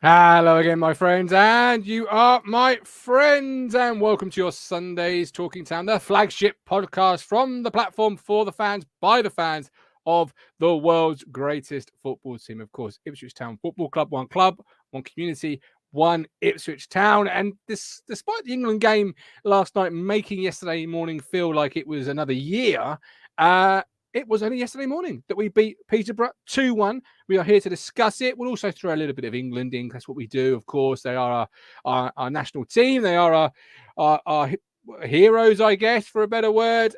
Hello again, my friends, and you are my friends, and welcome to your Sundays Talking Town, the flagship podcast from the platform for the fans, by the fans of the world's greatest football team, of course, Ipswich Town Football Club, one community, one Ipswich Town. And despite the England game last night making yesterday morning feel like it was another year, it was only yesterday morning that we beat Peterborough 2-1. We are here to discuss it. We'll also throw a little bit of England in. That's what we do, of course. They are our national team. They are our heroes, I guess, for a better word.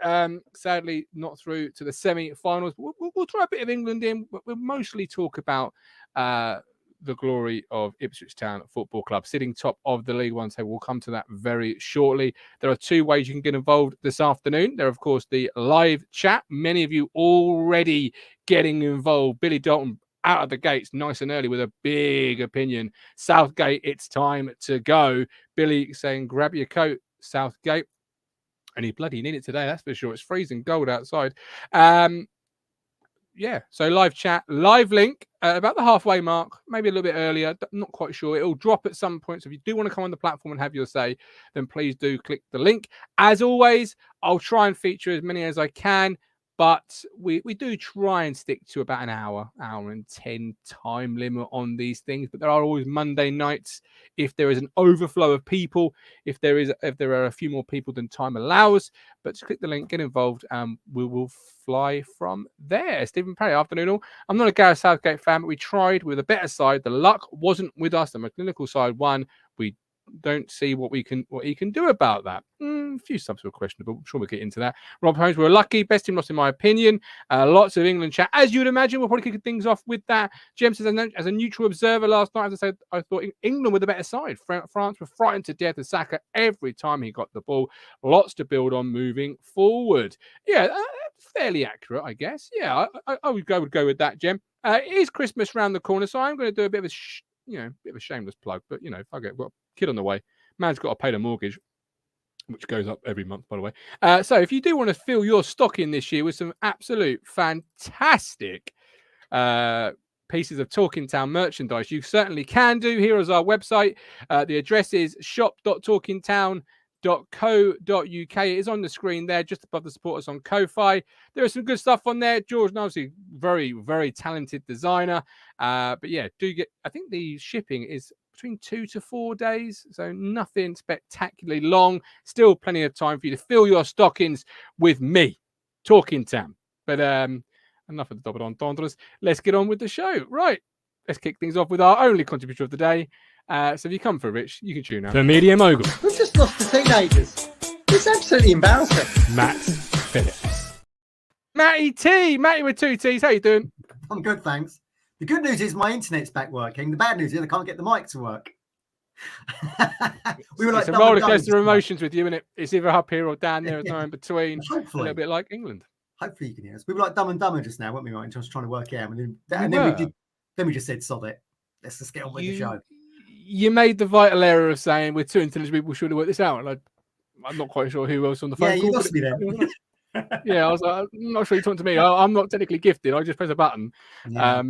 Sadly, not through to the semi-finals. We'll throw a bit of England in. But we'll mostly talk about the glory of Ipswich Town Football Club, sitting top of the League One table. We'll come to that very shortly. There are two ways you can get involved this afternoon. There, of course, the live chat. Many of you already getting involved. Billy Dalton out of the gates nice and early with a big opinion. Southgate, it's time to go. Billy saying, grab your coat, Southgate. And he bloody need it today, that's for sure. It's freezing cold outside. Yeah, so live chat, live link about the halfway mark, maybe a little bit earlier, not quite sure. It'll drop at some point. So if you do want to come on the platform and have your say, then please do click the link. As always, I'll try and feature as many as I can, but we do try and stick to about an hour and 10 time limit on these things. But there are always Monday nights if there is an overflow of people, if there are a few more people than time allows. But just click the link, get involved, and we will fly from there. Stephen Perry, afternoon all. I'm not a Gareth Southgate fan, but we tried with a better side. The luck wasn't with us. The McClinical side won. We don't see what he can do about that. A few subs were questionable. I'm sure we'll get into that. Rob Holmes, we're lucky. Best team lost, in my opinion. Lots of England chat, as you'd imagine. We'll probably kick things off with that. James says, as a neutral observer last night, as I said, I thought England were the better side. France were frightened to death of Saka every time he got the ball. Lots to build on moving forward. Yeah, fairly accurate, I guess. Yeah, I would go with that, Jem. It is Christmas round the corner, so I'm going to do a bit of a shameless plug. But fuck it, got a kid on the way. Man's got to pay the mortgage, which goes up every month, by the way. So if you do want to fill your stock in this year with some absolute fantastic pieces of Talking Town merchandise, you certainly can do. Here is our website. The address is shop.talkingtown.co.uk. It is on the screen there, just above the supporters on Ko-fi. There is some good stuff on there. George, obviously, very, very talented designer. But yeah, I think the shipping is between 2 to 4 days, so nothing spectacularly long. Still plenty of time for you to fill your stockings with me, Talking Town. But enough of the double entendres. Let's get on with the show. Right, let's kick things off with our only contributor of the day. So if you come for Rich, you can tune out. The Media Mogul. We've just lost to teenagers. It's absolutely embarrassing. Matt Phillips. Matty with 2 T's. How you doing? I'm good, thanks. The good news is my internet's back working. The bad news is I can't get the mic to work. It's a roller coaster of emotions with you, and it's either up here or down there. There's no in between. Hopefully. A little bit like England. Hopefully you can hear us. We were like Dumb and Dumber just now, weren't we? Right, and just trying to work it out. Then we just said, sod it. Let's just get on with the show. You made the vital error of saying we're 2 intelligent people, should have worked this out. And I'm not quite sure who else on the phone. Yeah, you lost me then. Yeah, I was like, I'm not sure you're talking to me. I'm not technically gifted. I just press a button. Yeah.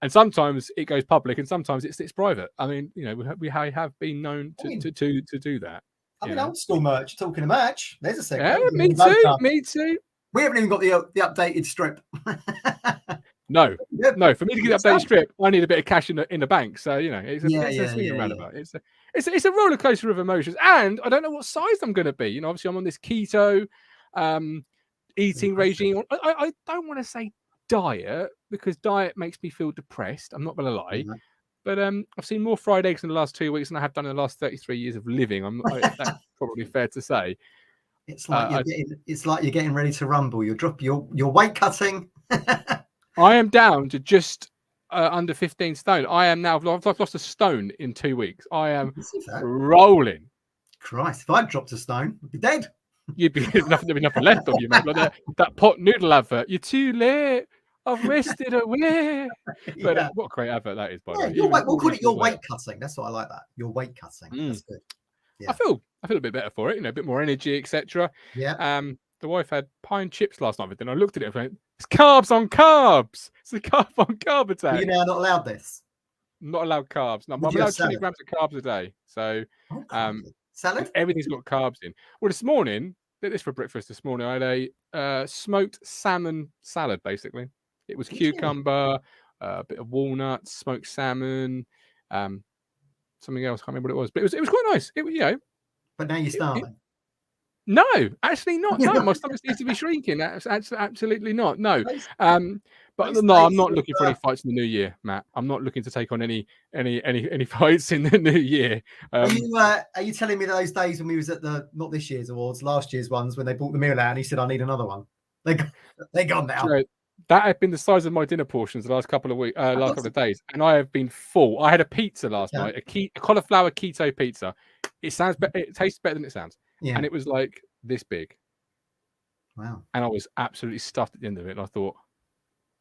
And sometimes it goes public, and sometimes it sits private. I mean, we have been known to do that. I mean, old school merch. Talking of merch, there's a second. Yeah, me too. We haven't even got the updated strip. No. For me to get the updated strip, I need a bit of cash in the bank. So it's a swing roundabout. It's a roller coaster of emotions, and I don't know what size I'm going to be. Obviously I'm on this keto eating regime. I don't want to say diet, because diet makes me feel depressed. I'm not going to lie. Mm-hmm. But I've seen more fried eggs in the last 2 weeks than I have done in the last 33 years of living. That's probably fair to say. It's like you're getting ready to rumble. You're weight cutting. I am down to just under 15 stone. I am now. I've lost a stone in 2 weeks. I am rolling. Christ, if I dropped a stone, I'd be dead. There'd be nothing left of you, mate. Like that pot noodle advert. You're too late. I've wasted away. But what a great advert that is, by the way. We'll call it your weight cutting. That's what I like. That your weight cutting. That's good. I feel a bit better for it. You know, a bit more energy, etc. Yeah. The wife had pie and chips last night, but then I looked at it and went, it's carbs on carbs. It's a carb on carb attack. Are you now not allowed this? Not allowed carbs. No, I'm allowed 20 grams of carbs a day. So salad? Everything's got carbs in. Well, this morning, did this for breakfast this morning. I had a smoked salmon salad, basically. It was cucumber, a bit of walnuts, smoked salmon, something else. I can't remember what it was, but it was quite nice. But now you're starving. No, actually not. No, my stomach needs to be shrinking. Absolutely not. No. But no, I'm not looking for any fights in the new year, Matt. I'm not looking to take on any fights in the new year. Are you telling me those days when we was at not this year's awards, last year's ones, when they brought the meal out and he said, I need another one? They're gone now. So that had been the size of my dinner portions the last couple of weeks, last couple of days, and I have been full. I had a pizza last night, a cauliflower keto pizza. It tastes better than it sounds. Yeah. And it was like this big. Wow. And I was absolutely stuffed at the end of it. And I thought,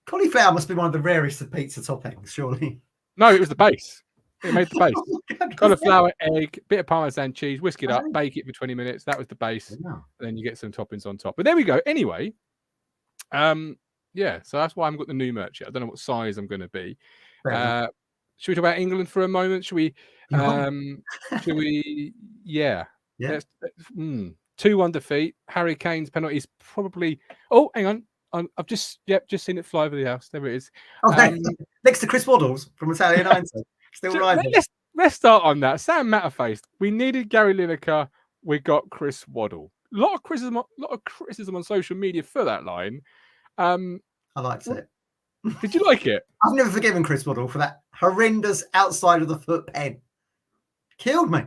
cauliflower must be one of the rarest of pizza toppings, surely. No, it was the base. It made the base. Cauliflower, egg, bit of Parmesan cheese, whisk it up, bake it for 20 minutes. That was the base. Yeah. And then you get some toppings on top. But there we go. Anyway, yeah, so that's why I haven't got the new merch yet. I don't know what size I'm going to be. Should we talk about England for a moment? Should we? Yeah. Yeah. 2-1 defeat. Harry Kane's penalty is probably. Oh, hang on. I've just seen it fly over the house. There it is. Next to Chris Waddles from Italian 90. Still rising. Let's start on that. Sam Matterface. We needed Gary Lineker. We got Chris Waddle. A lot of criticism on social media for that line. I liked it. Did you like it? I've never forgiven Chris Waddle for that horrendous outside of the foot pen. Killed me.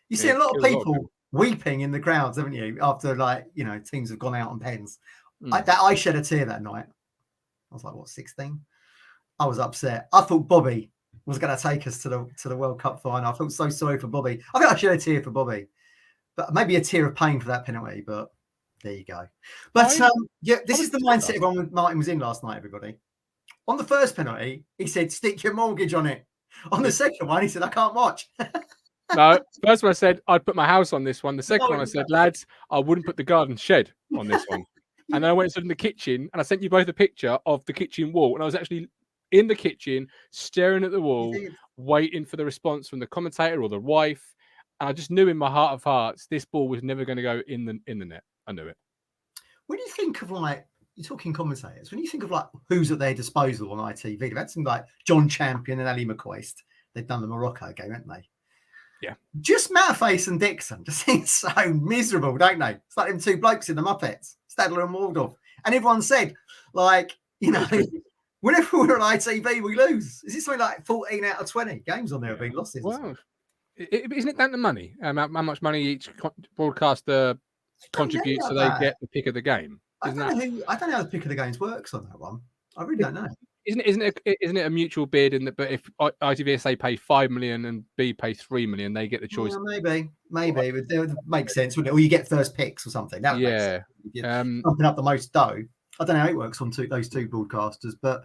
You see a lot of people weeping in the crowds, haven't you? After teams have gone out on pens. I shed a tear that night. I was like, what, 16? I was upset. I thought Bobby was going to take us to the World Cup final. I felt so sorry for Bobby. I think I shed a tear for Bobby, but maybe a tear of pain for that penalty. But there you go. But this is the mindset everyone Martin was in last night. Everybody on the first penalty, he said, "Stick your mortgage on it." On the second one, he said, "I can't watch." No, first one I said I'd put my house on this one. The second one I said, lads, I wouldn't put the garden shed on this one. And then I went and stood in the kitchen and I sent you both a picture of the kitchen wall. And I was actually in the kitchen, staring at the wall, waiting for the response from the commentator or the wife. And I just knew in my heart of hearts, this ball was never going to go in the net. I knew it. When you think of you're talking commentators, when you think of who's at their disposal on ITV, they've had some like John Champion and Ali McCoist. They've done the Morocco game, haven't they? Yeah. Just Matterface and Dixon just seem so miserable, don't they? It's like them two blokes in the Muppets, Stadler and Waldorf. And everyone said, whenever we're on ITV, we lose. Is it something like 14 out of 20 games on there have been lost? Well, isn't it down to money? How much money each broadcaster contributes so they get the pick of the game? I don't know how the pick of the games works on that one. I really don't know. Isn't it a mutual bid? But if ITVSA pay 5 million and B pay 3 million, they get the choice. Yeah, maybe it would make sense, wouldn't it? Or you get first picks or something. That would make sense. Pumping up the most dough. I don't know how it works on those two broadcasters, but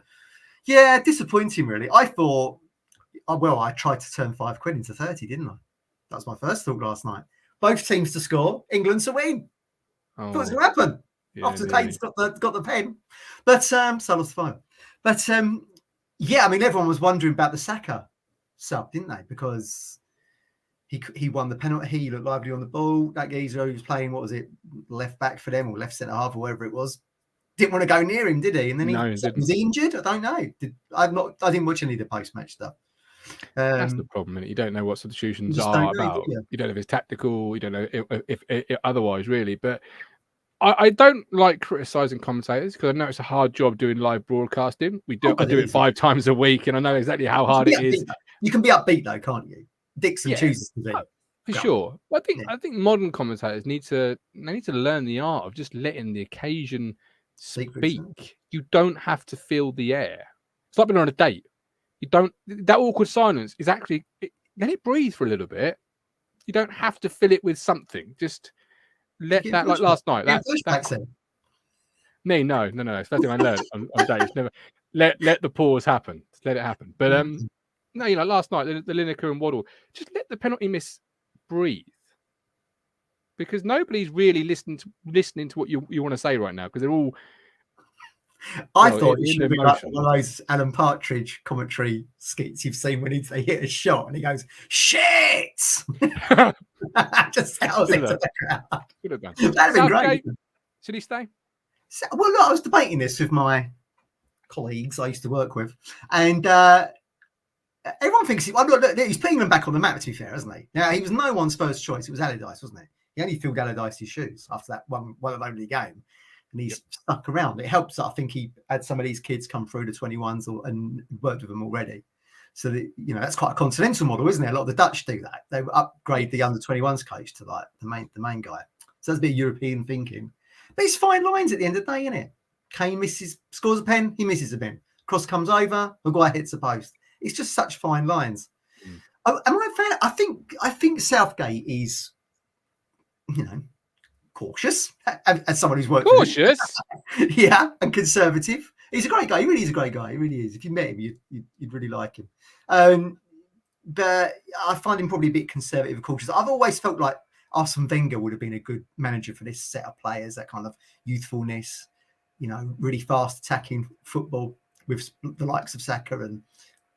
yeah, disappointing really. I thought, I tried to turn £5 into 30, didn't I? That was my first thought last night. Both teams to score, England to win. Thought it was going to happen. Yeah, after Kane's got the pen, but so lost 5. But everyone was wondering about the Saka sub, didn't they? Because he won the penalty. He looked lively on the ball. That geezer who was playing, what was it, left back for them or left centre half or whatever it was, didn't want to go near him, did he? And then was he injured? I don't know. I didn't watch any of the post match stuff. That's the problem, isn't it? You don't know what substitutions are about. You don't know if it's tactical. You don't know if otherwise, really. But I don't like criticising commentators because I know it's a hard job doing live broadcasting. I do it 5 times a week, and I know exactly how hard it is. You can be upbeat though, can't you? Dixon chooses to be. For sure. I think modern commentators need to learn the art of just letting the occasion speak. You don't have to fill the air. It's like being on a date. That awkward silence is actually let it breathe for a little bit. You don't have to fill it with something. Just let that, like last night. No. It's the first thing I learned on dates. Never let the pause happen. Just let it happen. But no, last night the Lineker and Waddle, just let the penalty miss breathe. Because nobody's really listening to what you want to say right now, because they're all. I thought it should be like one of those Alan Partridge commentary skits you've seen when they hit a shot and he goes, "Shit!" Just sounds into the crowd. Could have done. That'd been great. Should he stay? So, well, look, I was debating this with my colleagues I used to work with, and everyone thinks he's putting them back on the map, to be fair, hasn't he? Now, he was no one's first choice. It was Allardyce, wasn't it? He only filled Allardyce's shoes after that one and only game, and he's stuck around. It helps that I think he had some of these kids come through the 21s and worked with them already. So that, that's quite a continental model, isn't it? A lot of the Dutch do that. They upgrade the under 21s coach to like the main guy. So that's a bit of European thinking. But it's fine lines at the end of the day, isn't it? Kane scores a pen, he misses a pen. Cross comes over, Maguire hits the post. It's just such fine lines. Am I a fan? I think Southgate is, cautious, as someone who's worked cautious, and conservative. He's a great guy. He really is a great guy. He really is. If you met him, you'd really like him. But I find him probably a bit conservative and cautious. I've always felt like Arsene Wenger would have been a good manager for this set of players, that kind of youthfulness, really fast attacking football with the likes of Saka and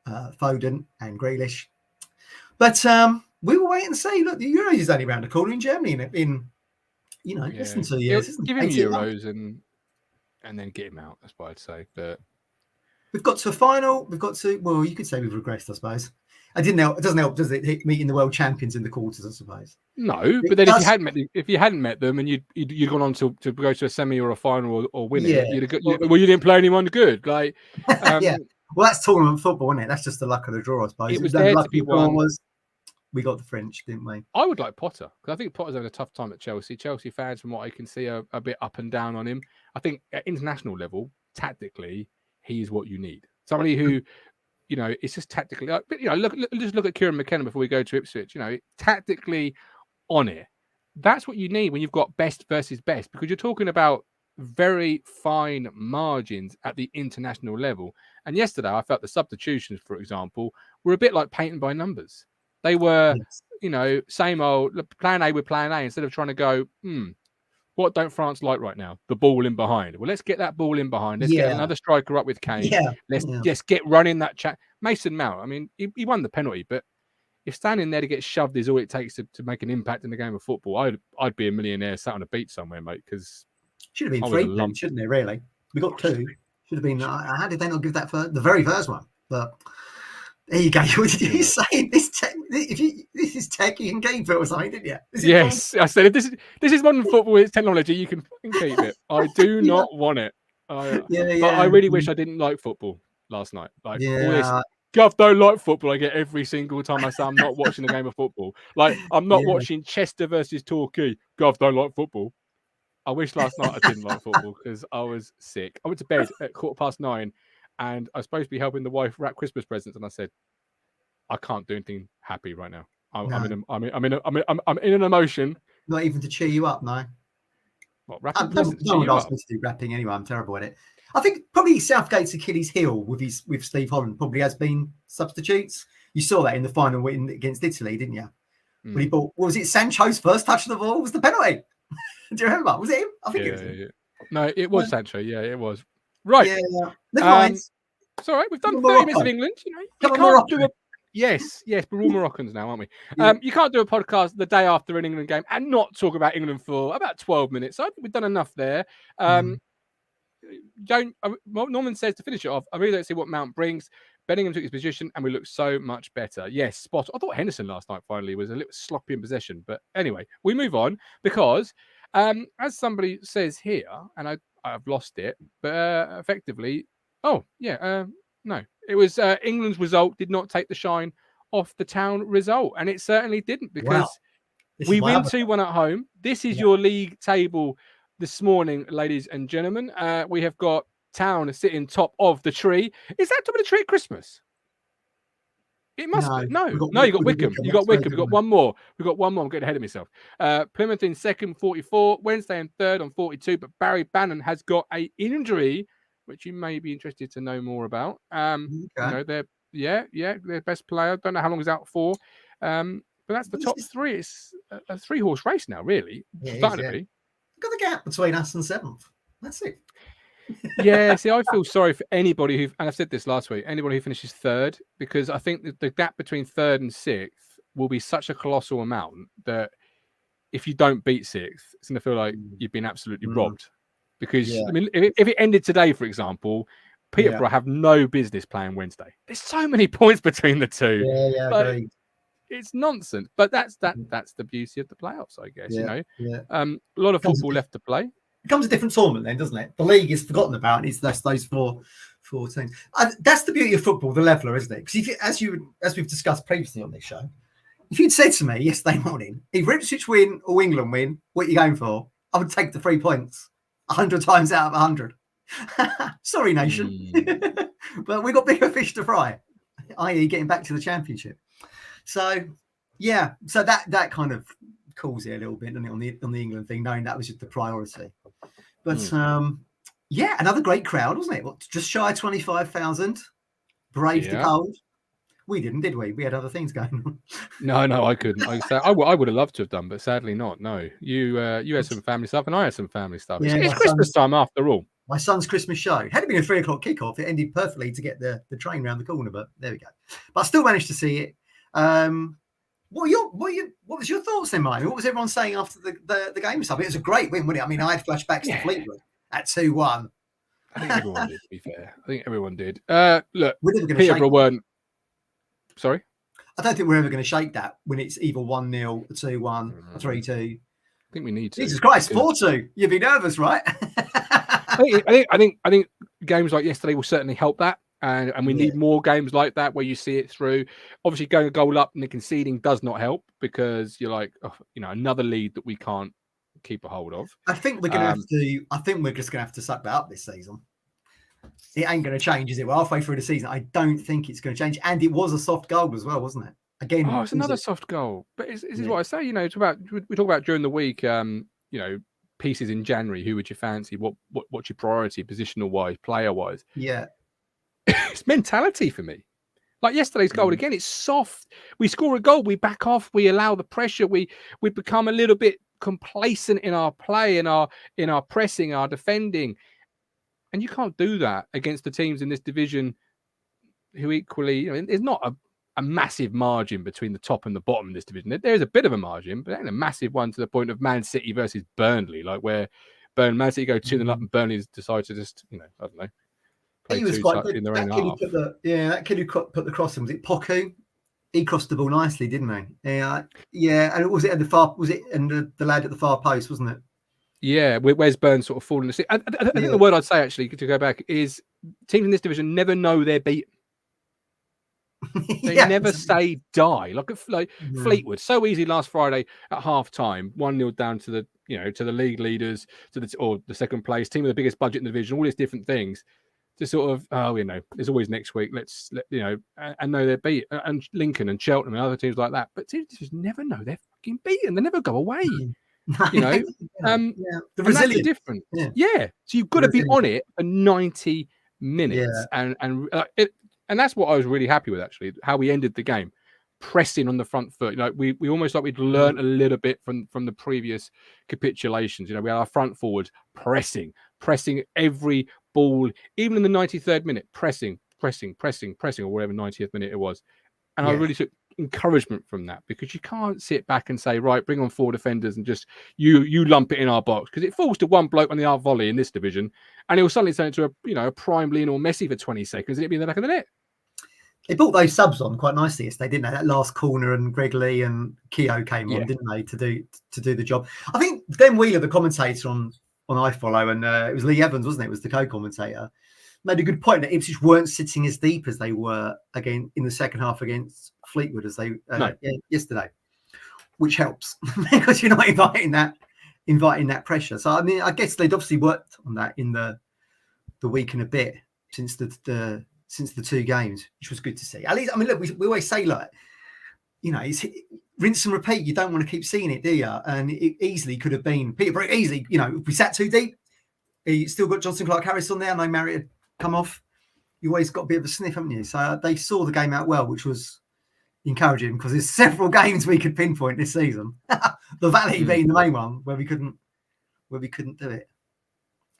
Foden and Grealish. But we will wait and see. Look, the Euros is only around the corner in Germany in less than 2 years. Give him Euros and then get him out, that's what I'd say. But we've got to a final. Well, you could say we've regressed, I suppose. It doesn't help, does it? Meeting the world champions in the quarters, I suppose. No, but then if you hadn't met them and you'd gone on to go to a semi or a final or win it, you didn't play anyone good. Like, yeah. Well, that's tournament football, isn't it? That's just the luck of the draw, I suppose. It was there to be won. We got the French, didn't we? I would like Potter, because I think Potter's having a tough time at Chelsea. Chelsea fans, from what I can see, are a bit up and down on him. I think at international level, tactically, he is what you need. Somebody who. It's just tactically. Just look at Kieran McKenna before we go to Ipswich. Tactically on it. That's what you need when you've got best versus best, because you're talking about very fine margins at the international level. And yesterday, I felt the substitutions, for example, were a bit like painting by numbers. They were, same old plan A with plan A, instead of trying to go, what don't France like right now? The ball in behind. Well, let's get that ball in behind. Let's get another striker up with Kane. Let's just get running that chat. Mason Mount, I mean, he won the penalty, but if standing there to get shoved is all it takes to make an impact in the game of football, I'd be a millionaire sat on a beach somewhere, mate, because... Should have been 3, shouldn't it, really? We got 2. Should have been... How did they not give that for the very first one? But... There you go. What did you say? This is tech, you can keep it or something, didn't you? Yes, I said if this is modern football, it's technology, you can keep it. I do not want it. But I really wish I didn't like football last night. Like all this, Gov don't like football. I get every single time I say I'm not watching a game of football. Like I'm not watching Chester versus Torquay. Gov don't like football. I wish last night I didn't like football because I was sick. I went to bed at 9:15. And I was supposed to be helping the wife wrap Christmas presents, and I said, "I can't do anything happy right now. I'm in an emotion. Not even to cheer you up, no. What, wrapping presents? No one asked me to do wrapping anyway. I'm terrible at it. I think probably Southgate's Achilles heel with Steve Holland probably has been substitutes. You saw that in the final win against Italy, didn't you? When he bought, was it Sancho's first touch of the ball? Was the penalty? Do you remember? Was it him? I think it was him. Yeah. No, it was Sancho. Yeah, it was. Right. Yeah. Never mind. It's all right. We've done 30 minutes of England. You can't do Yes, we're all Moroccans now, aren't we? You can't do a podcast the day after an England game and not talk about England for about 12 minutes. So I think we've done enough there. Norman says to finish it off, I really don't see what Mount brings. Bellingham took his position and we look so much better. Yes, spot. I thought Henderson last night finally was a little sloppy in possession. But anyway, we move on because as somebody says here, and I've lost it, but effectively, no, it was England's result did not take the shine off the Town result, and it certainly didn't because we win 2-1 at home. This is your league table this morning, ladies and gentlemen. We have got Town sitting top of the tree. Is that top of the tree at Christmas? It must be. No, you got Wickham. You got Wickham. We've got one more. I'm getting ahead of myself. Plymouth in second, 44. Wednesday in third on 42. But Barry Bannon has got an injury, which you may be interested to know more about. They're their best player. Don't know how long he's out for. But that's the top three. It's a 3-horse race now, really. Starting to be. Look at the gap between us and 7th. That's it. Yeah, see, I feel sorry for anybody who, and I've said this last week, anybody who finishes 3rd, because I think that the gap between 3rd and 6th will be such a colossal amount that if you don't beat 6th, it's going to feel like you've been absolutely robbed. Because, I mean, if it ended today, for example, Peterborough have no business playing Wednesday. There's so many points between the two. Agreed. It's nonsense. But that's the beauty of the playoffs, I guess, you know. A lot of football left to play. It becomes a different tournament then, doesn't it? The league is forgotten about, and it's those four teams. That's the beauty of football, the leveler, isn't it? Because as we've discussed previously on this show, if you'd said to me yesterday morning, either Ipswich win or England win, what are you going for? I would take the 3 points 100 times out of 100. Sorry, nation. But we've got bigger fish to fry, i.e. getting back to the championship. So, so that kind of cools it a little bit, doesn't it, on the England thing, knowing that was just the priority. But, another great crowd, wasn't it? Just shy of 25,000. Braved the cold. We didn't, did we? We had other things going on. No, I couldn't. I would have loved to have done, but sadly not. No, you had some family stuff, and I had some family stuff. Yeah, it's Christmas time after all. My son's Christmas show. Had it been a 3 o'clock kickoff, it ended perfectly to get the train round the corner. But there we go. But I still managed to see it. What was your thoughts then, Mike? What was everyone saying after the game stuff? It was a great win, wasn't it? I mean, I had flashbacks to Fleetwood at 2-1. I think everyone did, to be fair. I think everyone did. Look, Peterborough weren't. Sorry? I don't think we're ever going to shake that when it's either 1-0, 2-1, 3-2. I think we need to. Jesus Christ, 4-2. You'd be nervous, right? I think games like yesterday will certainly help that. And we need more games like that where you see it through. Obviously, going a goal up and the conceding does not help because you're like, another lead that we can't keep a hold of. I think we're going to have to. I think we're just going to have to suck that up this season. It ain't going to change, is it? We're halfway through the season. I don't think it's going to change. And it was a soft goal as well, wasn't it? Again, it's another soft goal. But this is what I say. We talk about during the week. Pieces in January. Who would you fancy? What's your priority, positional wise, player wise? Yeah. It's mentality for me. Like yesterday's goal again, it's soft. We score a goal, we back off, we allow the pressure, we become a little bit complacent in our play, in our pressing, our defending. And you can't do that against the teams in this division who equally, there's not a massive margin between the top and the bottom in this division. There's a bit of a margin, but it ain't a massive one to the point of Man City versus Burnley, like where Man City go 2-0 up and Burnley's decide to just, I don't know. He was quite good. That kid who put the cross in, was it Poku? He crossed the ball nicely, didn't he? Yeah. And was it at the far? Was it and the lad at the far post, wasn't it? Yeah, where's Burns sort of falling asleep? I think the word I'd say actually to go back is teams in this division never know they're beaten. They never say die. Like Fleetwood, so easy last Friday at half time, 1-0 down to the to the league leaders, or the second place team with the biggest budget in the division, all these different things. To sort of, there's always next week. And know they're beat, and Lincoln and Cheltenham and other teams like that. But teams just never know they're fucking beaten. They never go away. The resilience different. Yeah. So you've got to be on it for 90 minutes, and that's what I was really happy with actually. How we ended the game, pressing on the front foot. We almost like we'd learned a little bit from the previous capitulations. We had our front forwards pressing every ball, even in the 93rd minute, pressing, or whatever 90th minute it was. And I really took encouragement from that, because you can't sit back and say, right, bring on 4 defenders and just you lump it in our box, because it falls to one bloke on the arc volley in this division, and he'll suddenly turn into a prime Lionel Messi for 20 seconds and it'll be in the back of the net. They brought those subs on quite nicely yesterday, didn't they? That last corner, and Greg Lee and Keogh came on, didn't they, to do the job. I think Glenn Wheeler, the commentator on iFollow, and it was Lee Evans, wasn't it? It was the co-commentator. Made a good point that Ipswich weren't sitting as deep as they were again in the second half against Fleetwood as they yesterday, which helps because you're not inviting that pressure. So I mean, I guess they'd obviously worked on that in the week and a bit since the 2 games, which was good to see. At least, I mean, look, we always say, like, it's rinse and repeat. You don't want to keep seeing it, do you? And it easily could have been Peterborough. Easily, if we sat too deep, you still got Johnson Clark Harris on there. No Marriott had come off. You always got a bit of a sniff, haven't you? So they saw the game out well, which was encouraging because there's several games we could pinpoint this season. The Valley being the main one where we couldn't do it.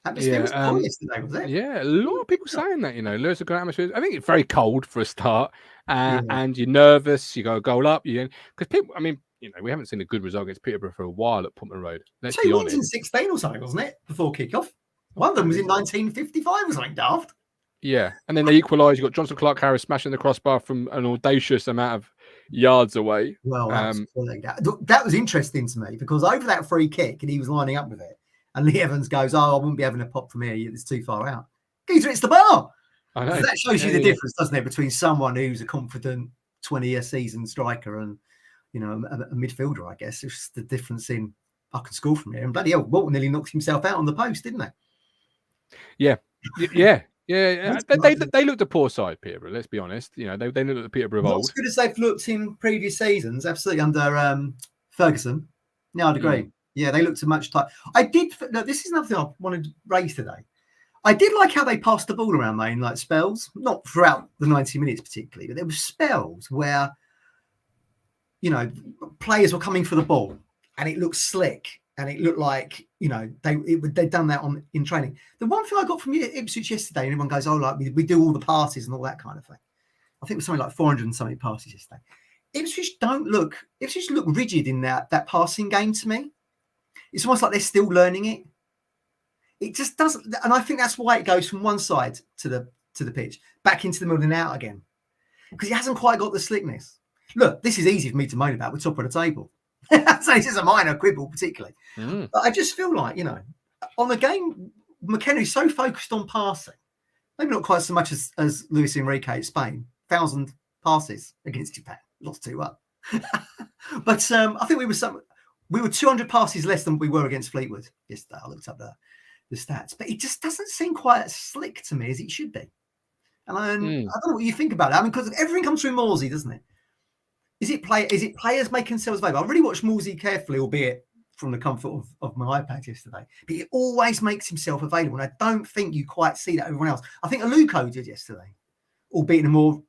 Atmosphere was poor yesterday, was it? Yeah, a lot of people saying that, Lewis a good atmosphere. I think it's very cold for a start, and you're nervous. You go a goal up, because people. I mean, we haven't seen a good result against Peterborough for a while at Putman Road. Let's be honest. 2 wins in 16 or something, wasn't it? Before kickoff, one of them was in 1955 or something daft. Yeah, and then they equalised. You got Johnson Clark Harris smashing the crossbar from an audacious amount of yards away. Well, that was interesting to me because over that free kick, and he was lining up with it. And Lee Evans goes, I wouldn't be having a pop from here. It's too far out. Geezer, it's the bar. I know. That shows you the difference, doesn't it, between someone who's a confident 20-year season striker and, a midfielder, I guess. It's the difference in, I can score from here. And bloody hell, Walton nearly knocked himself out on the post, didn't they? Yeah. They looked a poor side, Peterborough, let's be honest. They looked at the Peterborough of old. Not as good as they've looked in previous seasons, absolutely, under Ferguson. No, I'd agree. Yeah, they looked a much tight. This is another thing I wanted to raise today. I did like how they passed the ball around, though, in like spells, not throughout the 90 minutes particularly, but there were spells where, players were coming for the ball and it looked slick and it looked like, they'd done that in training. The one thing I got from Ipswich yesterday, and everyone goes, we do all the passes and all that kind of thing. I think it was something like 400 and something passes yesterday. Ipswich look rigid in that passing game to me. It's almost like they're still learning it. It just doesn't, and I think that's why it goes from one side to the pitch, back into the middle and out again, because it hasn't quite got the slickness. Look, this is easy for me to moan about. We're top of the table, so this is a minor quibble, particularly. But I just feel like on the game, McKenna's so focused on passing, maybe not quite so much as Luis Enrique at Spain, 1,000 passes against Japan, lost 2-1. But I think we were 200 passes less than we were against Fleetwood yesterday. I looked up the stats, but it just doesn't seem quite as slick to me as it should be. And I don't know what you think about it. I mean, because everything comes through Morsey, doesn't it? Is it players making themselves available? I really watched Morsey carefully, albeit from the comfort of my iPad yesterday. But he always makes himself available, and I don't think you quite see that everyone else. I think Aluko did yesterday, albeit in a more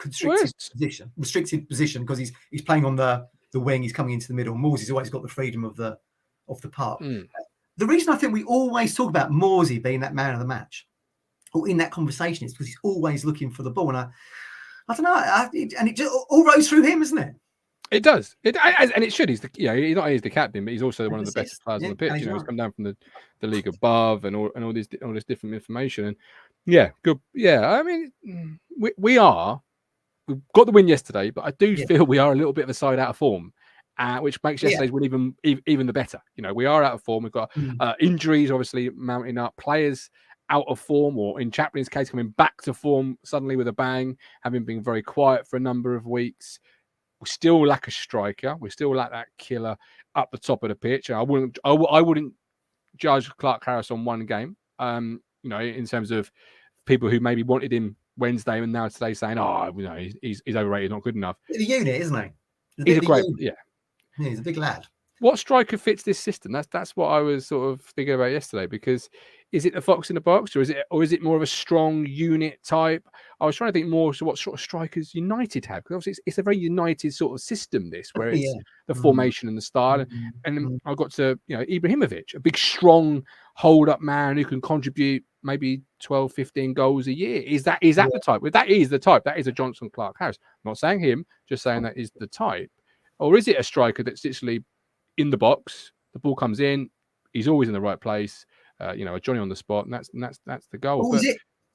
restricted position because he's playing on the wing, he's coming into the middle. Morsey's always got the freedom of the park. The reason I think we always talk about Morsey being that man of the match, or in that conversation, is because he's always looking for the ball. And I don't know, and it just all rows through him, isn't it? It does. And it should. He's he's not only the captain, but he's also one of the best players on the pitch. He's come down from the league above and all this different information. And good. Yeah, I mean, we've got the win yesterday, but I do feel we are a little bit of a side out of form, which makes yesterday's win even the better. We are out of form. We've got injuries obviously mounting up, players out of form, or in Chaplin's case, coming back to form suddenly with a bang, having been very quiet for a number of weeks. We still lack a striker. We still lack that killer up the top of the pitch. I wouldn't judge Clark Harris on one game. In terms of people who maybe wanted him Wednesday and now today saying, he's overrated, not good enough. The unit, isn't he? He's a great, he's a big lad. What striker fits this system? That's what I was sort of thinking about yesterday. Because is it the fox in the box, or is it more of a strong unit type? I was trying to think more to what sort of strikers United have, because obviously it's a very United sort of system. This where it's the formation and the style, and I got to Ibrahimovic, a big strong hold up man who can contribute maybe 12, 15 goals a year. Is that the type? Well, that is the type. That is a Johnson Clark Harris. I'm not saying him, just saying that is the type. Or is it a striker that's literally in the box, the ball comes in, he's always in the right place, a Johnny on the spot, and that's the goal.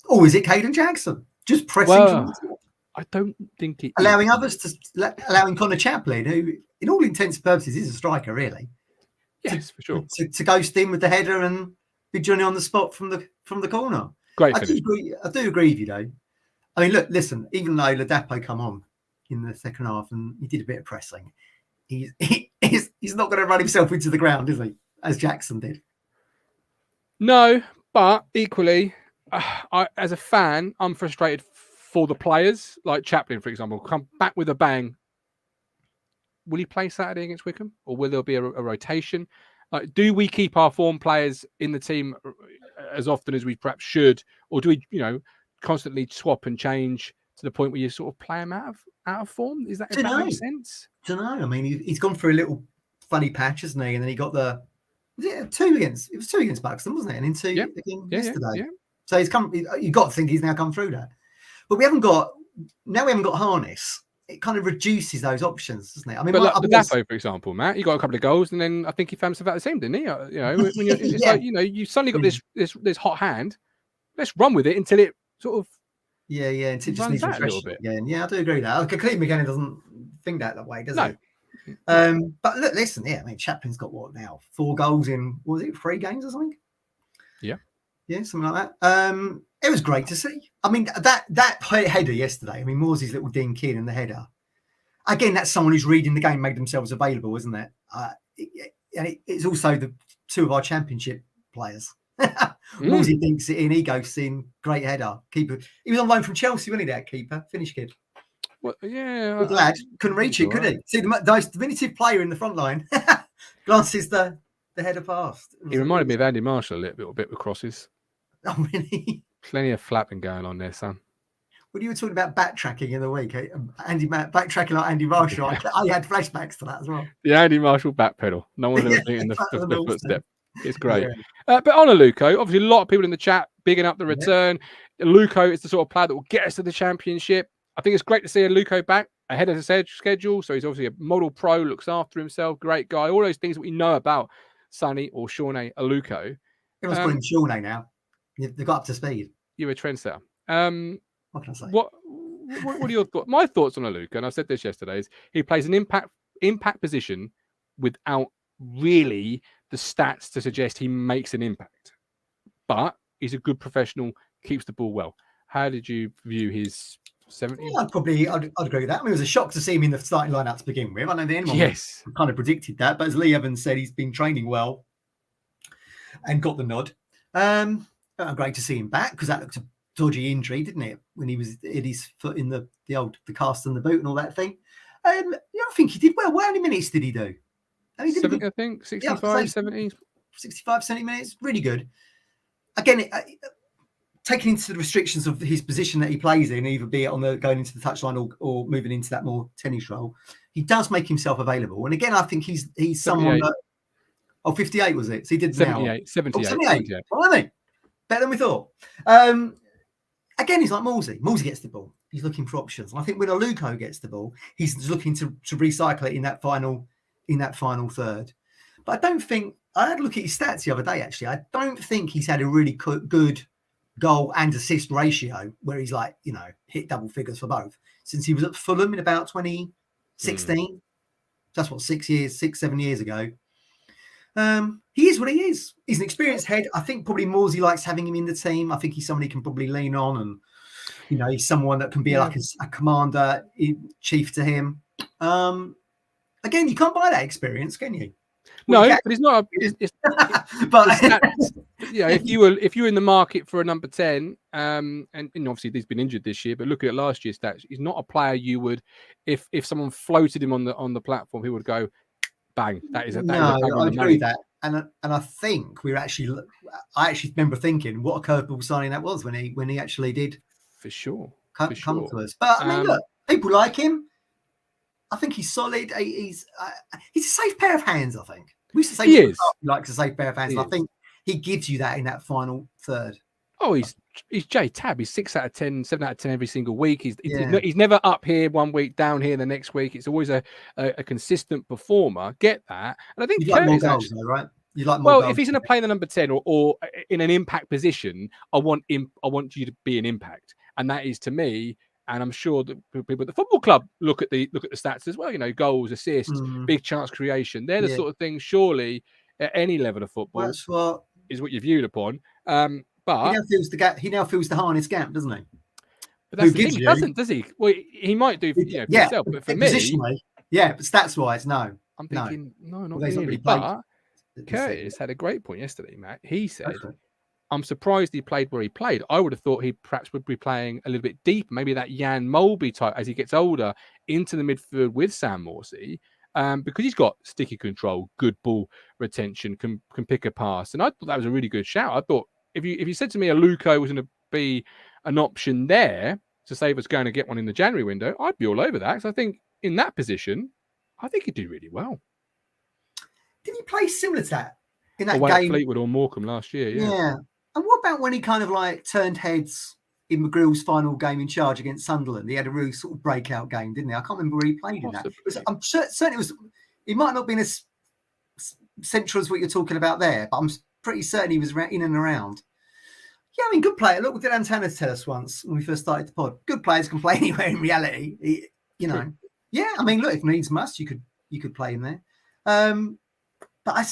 Or is it Caden Jackson just pressing from the top? I don't think it allowing is. Others to allowing Connor Chaplin, who in all intents and purposes is a striker, really. Yes, for sure. To ghost in with the header and be Johnny on the spot from the corner. Great I do agree with you though. I mean, look, listen, even though Ladapo come on in the second half and he did a bit of pressing, he's not going to run himself into the ground, is he? As Jackson did. No, but equally, as a fan, I'm frustrated for the players, like Chaplin, for example, come back with a bang. Will he play Saturday against Wickham, or will there be a rotation? Do we keep our form players in the team as often as we perhaps should, or do we, constantly swap and change to the point where you sort of play him out of form? Is that, if that makes sense? I don't know. I mean, he's gone through a little funny patch, hasn't he? And then he got two against Buxton, wasn't it? And then two again yesterday. Yeah. So he's come. You've got to think he's now come through that. But we haven't got Harness. It kind of reduces those options, doesn't it? I mean, but Dapo, for example, Matt, he got a couple of goals, and then I think he found himself out the same, didn't he? When you're, it's like, you suddenly got this hot hand. Let's run with it until it sort of until it just needs refreshing again. Yeah, I do agree with that. Clean McKenna doesn't think that way, does he? But look, listen, I mean, Chaplin's got what now? 4 goals in 3 games or something? Yeah, something like that. It was great to see. I mean, that header yesterday. I mean, Morsey's little dink in and the header. Again, that's someone who's reading the game, made themselves available, isn't it? It's also the 2 of our championship players. Morsey thinks it in, he goes in, great header. Keeper. He was on loan from Chelsea, wasn't he? That keeper, Finnish kid. Well, yeah. Good lad, couldn't reach it, could he? See, the most diminutive player in the front line glances the header past. He reminded me of Andy Marshall a little bit with crosses. Oh, really? Plenty of flapping going on there, son. When you were talking about backtracking in the week, backtracking like Andy Marshall, I had flashbacks to that as well. The Andy Marshall back pedal. No one ever beaten the footstep. It's great. But on Aluko, obviously a lot of people in the chat bigging up the return. Aluko is the sort of player that will get us to the championship. I think it's great to see Aluko back ahead of the schedule. So he's obviously a model pro, looks after himself, great guy. All those things that we know about Sonny or Shawnee Aluko. Everyone's calling him Shawnee now. They've got up to speed. You're a trendsetter. What can I say? What are your thoughts? My thoughts on Aluko, and I said this yesterday, is he plays an impact position without really the stats to suggest he makes an impact. But he's a good professional, keeps the ball well. How did you view his 70? Yeah, I'd agree with that. I mean, it was a shock to see him in the starting lineup to begin with. I know anyone kind of predicted that, but as Lee Evans said, he's been training well and got the nod. Great to see him back, because that looked a dodgy injury, didn't it? When he was hit his foot in the cast and the boot and all that thing. I think he did well. How many minutes did he do? I think 65, 70. 65, 70 minutes. Really good. Again, taking into the restrictions of his position that he plays in, either be it going into the touchline or moving into that more tennis role, he does make himself available. And again, I think he's someone that... 58 was it? So he did 78. 78. Well, I think better than we thought. Again, he's like Morsey. Morsey gets the ball. He's looking for options. And I think when Aluko gets the ball, he's looking to recycle it in that final third. But I don't think... I had a look at his stats the other day, actually. I don't think he's had a really good goal and assist ratio where he's hit double figures for both since he was at Fulham in about 2016. That's what, 7 years ago. He is what he is. He's an experienced head. I think probably Morsey likes having him in the team. I think he's someone he can probably lean on, and he's someone that can be like a commander chief to him. Again, you can't buy that experience, can you? Well, no, but it's not. But if you're in the market for a number 10, and obviously he's been injured this year, but looking at last year's stats, he's not a player you would, if someone floated him on the platform, he would go bang. I agree with that. And I think I actually remember thinking what a curveball signing that was when he actually did for sure come to us. But I mean, look, people like him. I think he's solid. He's a safe pair of hands. I think we used to say he likes a safe pair of hands. And I think he gives you that in that final third. Oh, he's J Tab. He's 6 out of 10, 7 out of 10 every single week. He's never up here one week, down here the next week. It's always a consistent performer. Get that? And I think you like more goals, though, right? You like more goals. If he's going to play the number 10 or in an impact position, I want you to be an impact, and that is to me. And I'm sure that people at the football club look at the stats as well. Goals, assists, big chance creation. They're the sort of things. Surely, at any level of football, is what you're viewed upon. But he now fills the harness gap, doesn't he? But that's the thing. He doesn't, does he? Well, he might do for himself, but for me, but stats wise, no. I'm thinking not really. But Curtis had a great point yesterday, Matt. He said, I'm surprised he played where he played. I would have thought he perhaps would be playing a little bit deeper, maybe that Jan Molby type as he gets older into the midfield with Sam Morsey, because he's got sticky control, good ball retention, can pick a pass. And I thought that was a really good shout. I thought if you said to me Aluko was going to be an option there, to say was going to get one in the January window, I'd be all over that. Because I think in that position, I think he'd do really well. Did he play similar to that in that away game? At Fleetwood or Morecambe last year, Yeah. And what about when he kind of like turned heads in McGrill's final game in charge against Sunderland? He had a really sort of breakout game, didn't he? I can't remember where he played in that. I'm certain it was. He might not have been as central as what you're talking about there, but I'm pretty certain he was in and around. Yeah, I mean, good player. Look, what did Antanas tell us once when we first started the pod? Good players can play anywhere in reality. Yeah, I mean, look, if needs must, you could play him there. But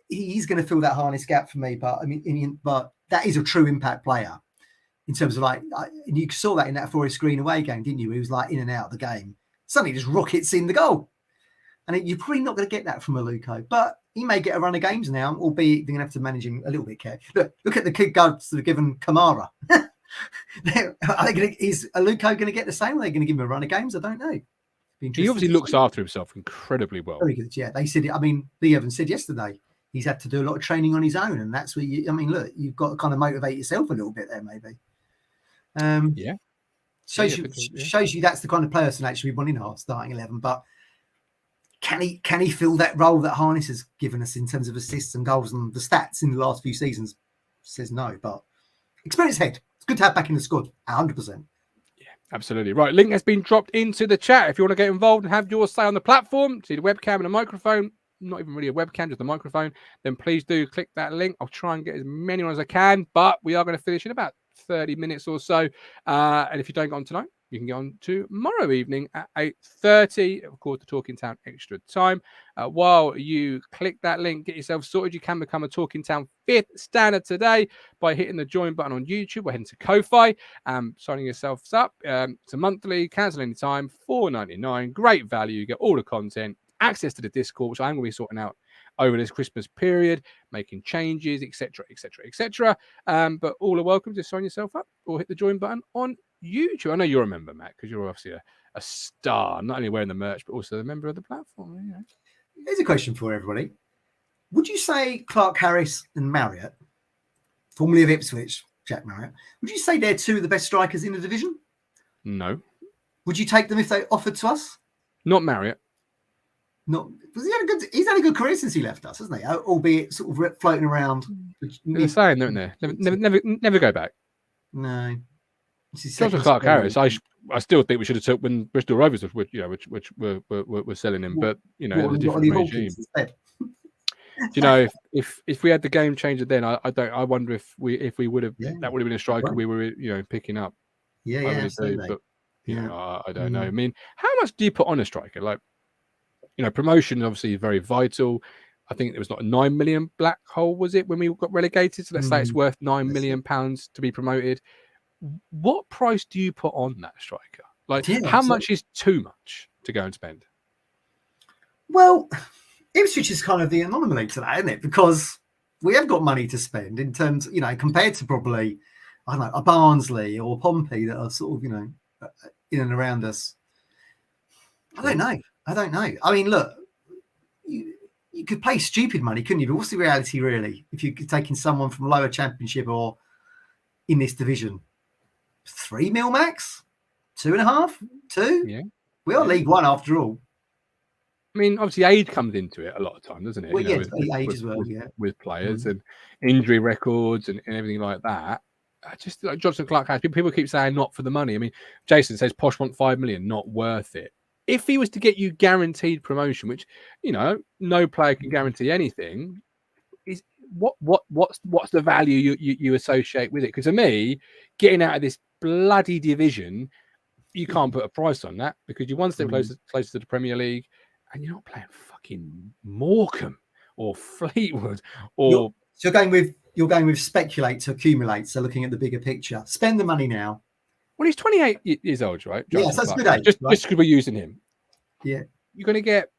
he's going to fill that harness gap for me. But I mean, but that is a true impact player in terms of like, and you saw that in that Forest Green away game, didn't you? He was like in and out of the game. Suddenly just rockets in the goal. And you're probably not going to get that from Aluko, but he may get a run of games now, albeit they're going to have to manage him a little bit carefully. Look at the kid guards that are given Kamara. Is Aluko going to get the same? Are they going to give him a run of games? I don't know. He obviously looks after himself incredibly well. Very good, yeah. They said, I mean, Lee Evans said yesterday he's had to do a lot of training on his own, and that's where look, you've got to kind of motivate yourself a little bit there, maybe. Shows you that's the kind of person actually we want in our starting 11, but can he fill that role that Harness has given us in terms of assists and goals, and the stats in the last few seasons says no, but experienced head. It's good to have back in the squad, 100%. Yeah, absolutely. Right, link has been dropped into the chat. If you want to get involved and have your say on the platform, see the webcam and a microphone, not even really a webcam, just a microphone, then please do click that link. I'll try and get as many on as I can, but we are going to finish in about 30 minutes or so. And if you don't get on tonight, you can get on tomorrow evening at 8:30, of course, the Talking Town Extra Time. While you click that link, get yourself sorted. You can become a Talking Town 5th standard today by hitting the join button on YouTube or heading to Ko-Fi, signing yourselves up. It's a monthly, cancel anytime, $4.99. Great value. You get all the content, access to the Discord, which I'm going to be sorting out over this Christmas period, making changes, etc., etc., etc. But all are welcome to sign yourself up or hit the join button on YouTube. I know you'll remember, Matt, because you're obviously a star, not only wearing the merch, but also a member of the platform. You know. Here's a question for everybody. Would you say Clark Harris and Marriott, formerly of Ipswich, Jack Marriott, would you say they're two of the best strikers in the division? No. Would you take them if they offered to us? Not Marriott. Not because he's had a good career since he left us, hasn't he? Albeit sort of floating around. They're saying, don't they? Never go back. No. Clark Harris, I still think we should have took when Bristol Rovers were, which were selling him, but it was a different regime. If we had the game changer then, I wonder if we would have that would have been a striker we were picking up. Yeah, absolutely. But I don't know. I mean, how much do you put on a striker? Like, promotion obviously is very vital. I think it was not a 9 million black hole, was it, when we got relegated? So let's say it's worth £9 million to be promoted. What price do you put on that striker? Like, how much is too much to go and spend? Well, Ipswich is kind of the anomaly to that, isn't it? Because we have got money to spend in terms, compared to probably, I don't know, a Barnsley or Pompey that are sort of, in and around us. I don't know. I mean, look, you could pay stupid money, couldn't you? But what's the reality, really? If you're taking someone from lower championship or in this division, 3 mil max, 2.5, 2. Yeah, we are League One after all. I mean, obviously, age comes into it a lot of time, doesn't it? Well, age as well, with players and injury records and everything like that. Just like Johnson Clark has, people keep saying not for the money. I mean, Jason says Posh want 5 million, not worth it. If he was to get you guaranteed promotion, which no player can guarantee anything, is what's the value you associate with it? Because to me, getting out of this bloody division, you can't put a price on that because you're one step closer to the Premier League, and you're not playing fucking Morecambe or Fleetwood or. You're going with speculate to accumulate. So looking at the bigger picture, spend the money now. Well, he's 28 years old, right? Yes, that's good age. Just because we're using him. Yeah. You're going to get,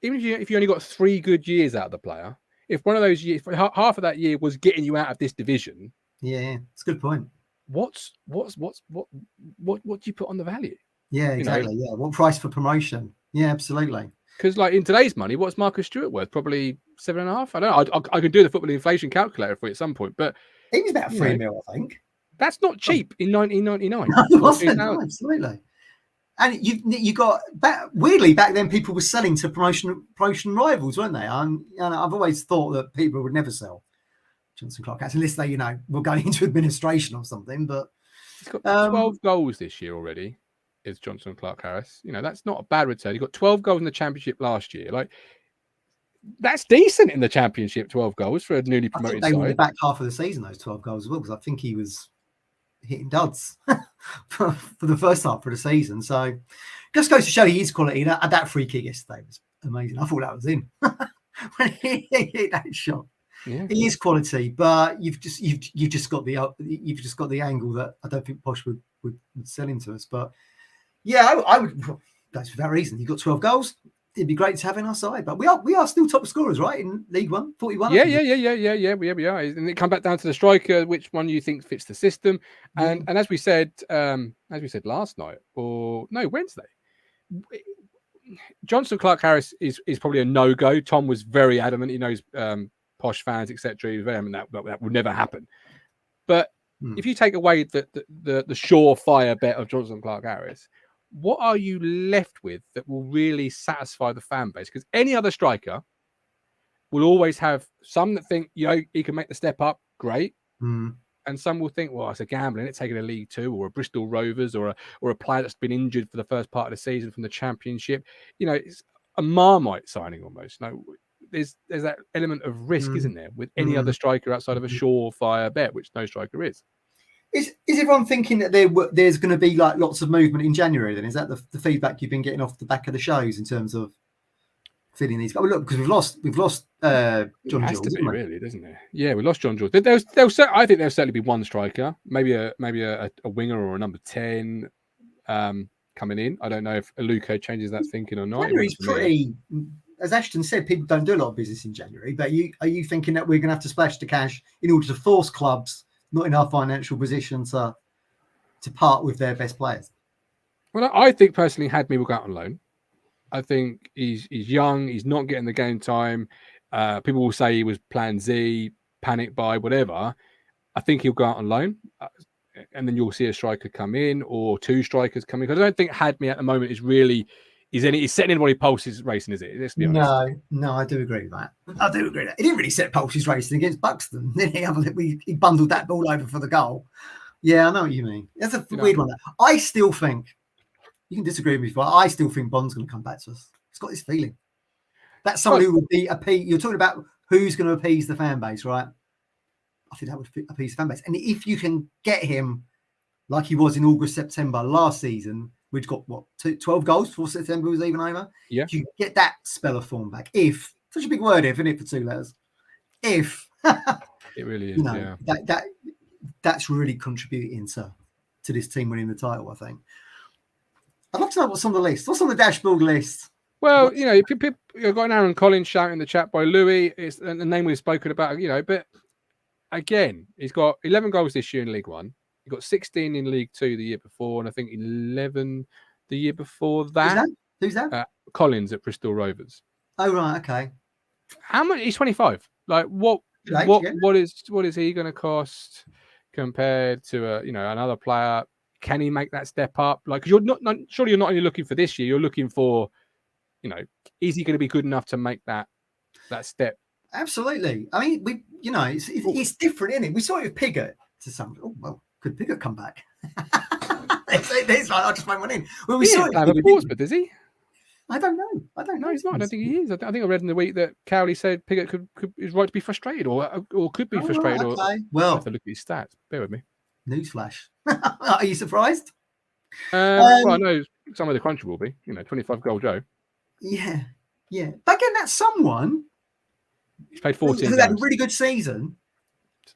even if you only got 3 good years out of the player, if one of those years, half of that year was getting you out of this division. Yeah, it's a good point. What do you put on the value? Yeah, exactly. Yeah. What price for promotion? Yeah, absolutely. Because like in today's money, what's Marcus Stewart worth? Probably 7.5. I don't know. I can do the football inflation calculator for you at some point, but he was about 3 mil, I think. That's not cheap in 1999. No, it wasn't. No, absolutely. And you got weirdly back then, people were selling to promotion rivals, weren't they? And I've always thought that people would never sell Johnson Clark Harris unless they, were going into administration or something. But he's got 12 goals this year already. Is Johnson Clark Harris? That's not a bad return. He got 12 goals in the championship last year. Like, that's decent in the championship. 12 goals for a newly promoted side. They were in the back half of the season, those 12 goals as well, because I think he was hitting duds for the first half of the season. So just goes to show he is quality. That free kick yesterday was amazing. I thought that was him when he hit that shot. Yeah. He is quality, but you've just got the angle that I don't think Posh would sell into us. But yeah, I would. That's for that reason. He got 12 goals. It'd be great to have in our side, but we are still top scorers, right, in League One, 41. Yeah. We are, and it come back down to the striker, which one you think fits the system, and as we said last night, or no, Wednesday, Johnson Clark Harris is probably a no-go. Tom was very adamant. He knows Posh fans, etc. He was very adamant that would never happen. But if you take away the surefire bet of Johnson Clark Harris, what are you left with that will really satisfy the fan base? Because any other striker will always have some that think, he can make the step up, great. And some will think, well, it's a gamble, and it's taking a League Two or a Bristol Rovers or a player that's been injured for the first part of the season from the Championship. It's a Marmite signing almost. There's that element of risk, isn't there, with any other striker outside of a surefire bet, which no striker is. Is everyone thinking that there's going to be like lots of movement in January? Then is that the feedback you've been getting off the back of the shows in terms of filling these? Oh, look, because we've lost John Jules. Has to be, really, doesn't it? Yeah, we lost John Jules. I think there'll certainly be one striker, maybe a winger or a number 10 coming in. I don't know if Aluko changes that thinking or not. January's pretty, as Ashton said, people don't do a lot of business in January. But are you thinking that we're going to have to splash the cash in order to force clubs not in our financial position to part with their best players? Well, I think personally Hadmi will go out on loan. I think he's young. He's not getting the game time. People will say he was plan Z, panic buy, whatever. I think he'll go out on loan. And then you'll see a striker come in or two strikers come in. Because I don't think Hadmi at the moment is setting anybody pulses racing, is it? Let's be honest. No, I do agree with that. He didn't really set pulses racing against Buxton, did he? He bundled that ball over for the goal. Yeah, I know what you mean. That's a weird one. I still think, you can disagree with me, but I still think Bond's going to come back to us. It's got this feeling. That's someone who would be you're talking about who's going to appease the fan base, right? I think that would appease the fan base. And if you can get him like he was in August, September last season, which got 12 goals before September was even over. Yeah, you get that spell of form back. If such a big word, isn't it, for two letters? If it really is, that's really contributing to this team winning the title. I think. I'd love to know what's on the list. What's on the dashboard list? Well, people got an Aaron Collins shouting in the chat by Louis. It's a name we've spoken about, but again, he's got 11 goals this year in League One. He got 16 in League Two the year before, and I think 11 the year before that. Who's that? Collins at Bristol Rovers. Oh right, okay. How much? He's 25. Like what is he going to cost compared to another player? Can he make that step up? Like, because surely you're not only looking for this year, you're looking for, is he going to be good enough to make that step? Absolutely. I mean, it's different, isn't it? We saw it with Piggott to some. Oh well. Could Piggott come back? I just went one in. Well, we saw it. Have a pause, but does he? I don't know. No, he's not. I don't think he is. I think I read in the week that Cowley said Piggott is right to be frustrated, or could be frustrated. Right, okay. Well, I have to look at his stats. Bear with me. Newsflash. Are you surprised? Well, I know some of the crunch will be. 25-goal Joe. Yeah. But again, that's someone. He's played 14. Who had a really good season.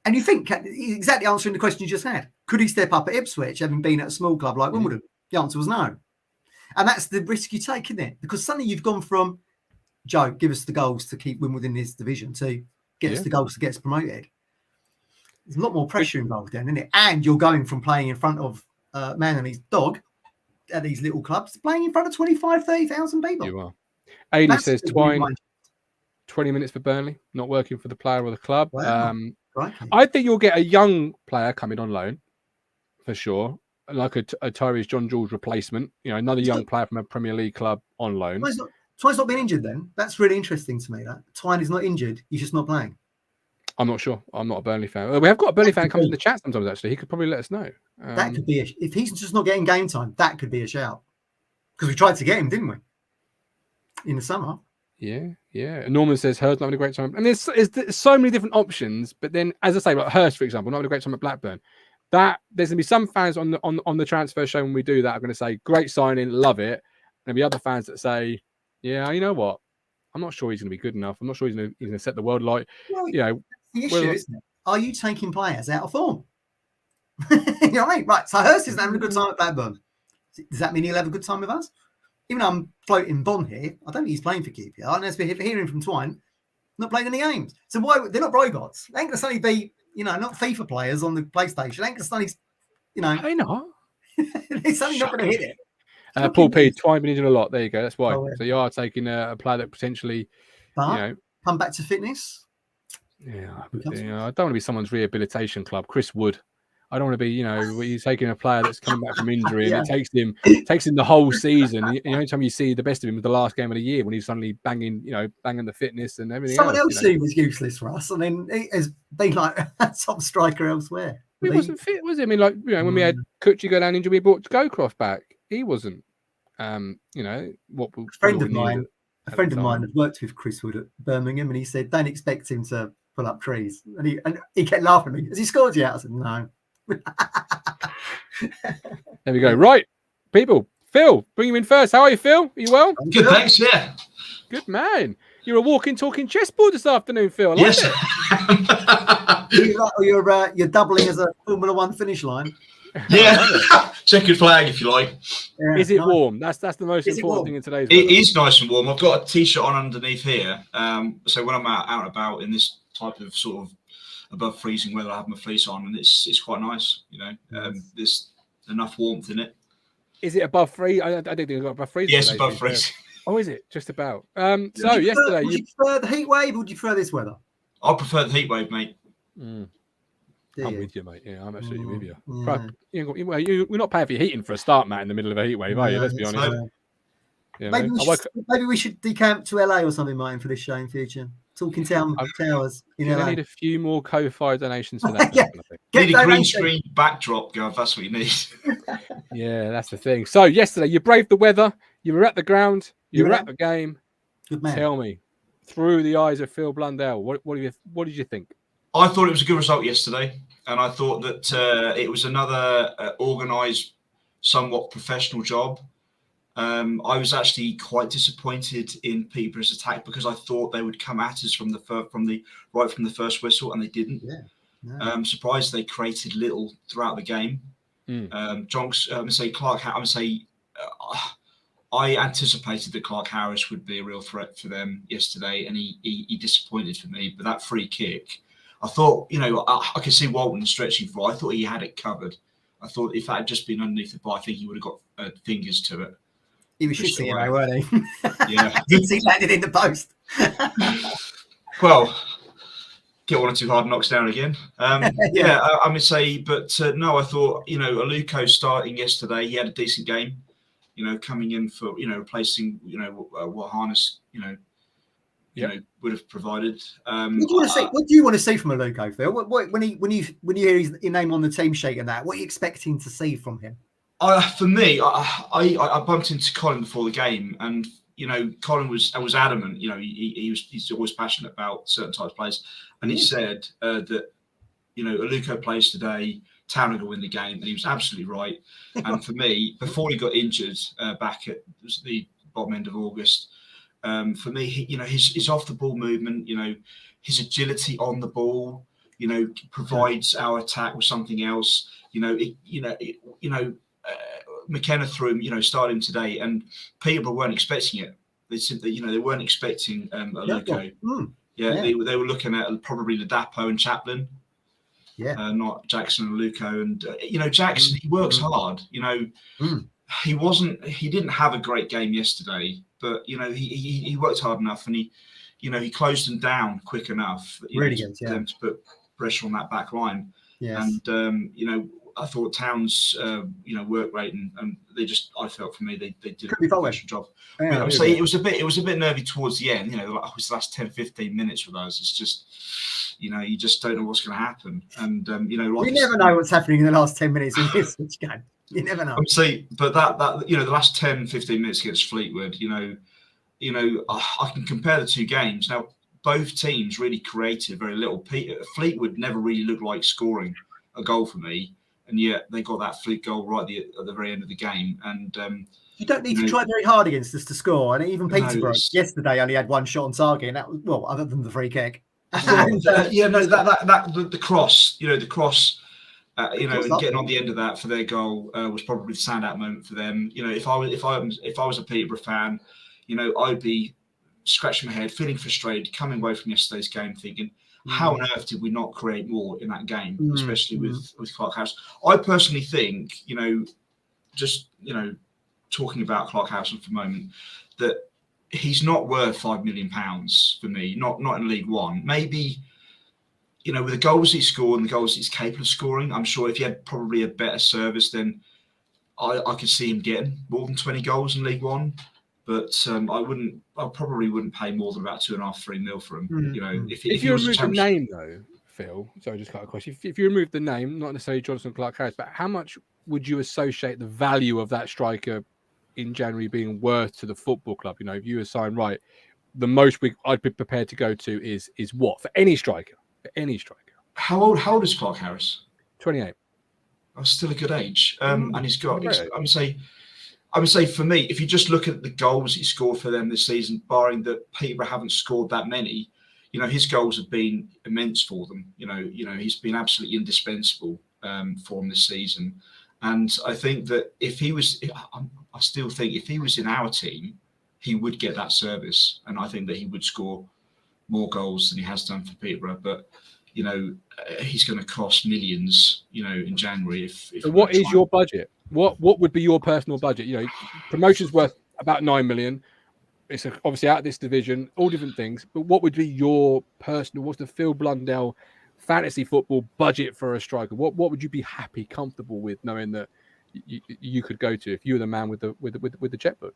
And you think, exactly answering the question you just had, could he step up at Ipswich, having been at a small club like Wimbledon? The answer was no. And that's the risk you take, isn't it? Because suddenly you've gone from, Joe, give us the goals to keep Wimbledon in his division, to get us the goals to get us promoted. There's a lot more pressure involved then, isn't it? And you're going from playing in front of man and his dog at these little clubs to playing in front of 25,000, 30,000 people. You are. Ailey says Twine, 20 minutes for Burnley, not working for the player or the club. Wow. Right. I think you'll get a young player coming on loan for sure. Like a Tyrese John Jules replacement, another young player from a Premier League club on loan. Twine's not been injured then. That's really interesting to me. That Twine is not injured. He's just not playing. I'm not sure. I'm not a Burnley fan. We have got a Burnley fan comes in the chat sometimes, actually. He could probably let us know. That could be if he's just not getting game time, that could be a shout. Because we tried to get him, didn't we? In the summer. Yeah. Norman says Hurd's not having a great time. And there's so many different options. But then, as I say, like Hurst, for example, not having a great time at Blackburn. That there's gonna be some fans on the transfer show when we do that are going to say great signing, love it. And there'll be other fans that say, yeah, you know what? I'm not sure he's going to be good enough. I'm not sure he's going to set the world light. Well, the issue, isn't it? Are you taking players out of form? You know what I mean? Right. So Hurst isn't having a good time at Blackburn. Does that mean he'll have a good time with us? Even though I'm floating Bond here, I don't think he's playing for QPR. Unless we're hearing from Twine, not playing any games. So why they're not robots? They ain't going to suddenly be, not FIFA players on the PlayStation. They ain't going to suddenly, They not. They're suddenly not going to hit it. Paul P. Twine been injured a lot. There you go. That's why. Oh, yeah. So you are taking a player that potentially, come back to fitness. Yeah, I don't want to be someone's rehabilitation club. Chris Wood. I don't want to be, you're taking a player that's coming back from injury and it takes him the whole season. And the only time you see the best of him was the last game of the year when he's suddenly banging the fitness and everything. Someone else who was useless for us, and then he has been like a top striker elsewhere. He wasn't fit, was he? I mean, when we had Kutchi go down injury, we brought Gocroft back. He wasn't. A friend of mine had worked with Chris Wood at Birmingham, and he said, "Don't expect him to pull up trees." And he kept laughing at me. Has he scored yet? I said, "No." There we go. Right, people. Phil, bring him in first. How are you, Phil? Are you well? Good, thanks. Yeah. Good man. You're a walking, talking chessboard this afternoon, Phil. Yes. You're doubling as a Formula One finish line. Yeah. Checkered flag, if you like. Yeah, is it warm? That's the most important thing in today's weather. It is nice and warm. I've got a t-shirt on underneath here. So when I'm out and about in this type of sort of above freezing weather, I have my fleece on, and it's quite nice. There's enough warmth in it. Is it above freezing? I don't think it's got above freezing. Yes, above freezing. Oh, is it? Just about. So yesterday, would you prefer the heat wave, or would you prefer this weather? I prefer the heat wave, mate. I'm with you, mate. Yeah, I'm absolutely with you. We're not paying for your heating for a start, Matt, in the middle of a heat wave, are you? Let's be honest. Maybe we should decamp to LA or something, Martin, for this show in future. Talking towers in LA. I need a few more Ko-Fi donations for that. Need a green screen backdrop, Gav. That's what you need. Yeah, that's the thing. So yesterday, you braved the weather. You were at the ground. You were at the game. Good man. Tell me, through the eyes of Phil Blundell, what did you think? I thought it was a good result yesterday, and I thought that it was another organised, somewhat professional job. I was actually quite disappointed in Peterborough's attack because I thought they would come at us from the first whistle, and they didn't. I'm surprised they created little throughout the game. I anticipated that Clark Harris would be a real threat for them yesterday, and he disappointed for me. But that free kick, I thought, I could see Walton stretching for. I thought he had it covered. I thought if that had just been underneath the bar, I think he would have got fingers to it. He was shooting it, weren't he? Yeah. He landed in the post. Well, get one or two hard knocks down again. I would say, but no, I thought, Aluko starting yesterday, he had a decent game, coming in for, replacing, what Harness, would have provided. What do you want to see from Aluko, Phil? When you hear his name on the team sheet and that, what are you expecting to see from him? For me, I bumped into Colin before the game, and Colin was adamant. He's always passionate about certain types of players, and he said that Aluko plays today, Town will win the game, and he was absolutely right. And for me, before he got injured back at the bottom end of August, for me, his off the ball movement, his agility on the ball, provides our attack with something else. McKenna threw him, started him today, and Peterborough weren't expecting it. They simply, they weren't expecting Aluko. They were looking at probably Ladapo and Chaplin. Not Jackson and Aluko. And Jackson, he works hard. He didn't have a great game yesterday, but he worked hard enough, and he closed them down quick enough for them to put pressure on that back line. And I thought Town's work rate and they just, I felt for me they did a professional job. Yeah, I would say it was a bit nervy towards the end. Like it was the last 10-15 minutes with us. It's just you just don't know what's going to happen, and like you never know what's happening in the last 10 minutes of this game. You never know. But that the last 10-15 minutes against Fleetwood, I can compare the two games now. Both teams really created very little. Fleetwood never really looked like scoring a goal for me, and yet they got that Fleet goal right at the very end of the game. And you don't need to try very hard against us to score. And even Peterborough yesterday only had one shot on target, and that was other than the free kick. The cross, the cross. And getting on the end of that for their goal was probably the standout moment for them. If I was a Peterborough fan, I'd be scratching my head, feeling frustrated, coming away from yesterday's game, thinking, how on earth did we not create more in that game, especially with Clark House? I personally think, talking about Clark House for a moment, that he's not worth £5 million for me, not in League One. Maybe, with the goals he scored and the goals he's capable of scoring, I'm sure if he had probably a better service, then I could see him getting more than 20 goals in League One. But I probably wouldn't pay more than about 2.5-3 mil for him. If you remove the name though, Phil, sorry, just got a question. If you remove the name, not necessarily Jonathan Clark-Harris, but how much would you associate the value of that striker in January being worth to the football club? If you assign the most I'd be prepared to go to is what for any striker? For any striker. How old is Clark-Harris? 28. That's still a good age. And he's got. I would say for me, if you just look at the goals he scored for them this season, barring that Peterborough haven't scored that many, his goals have been immense for them. He's been absolutely indispensable for them this season. And I think that I still think if he was in our team, he would get that service, and I think that he would score more goals than he has done for Peterborough. But he's going to cost millions, in January. So what is your budget? What would be your personal budget? Promotion's worth about 9 million. It's obviously out of this division, all different things. But what would be your personal? What's the Phil Blundell fantasy football budget for a striker? What would you be happy, comfortable with, knowing that you could go to if you were the man with the checkbook?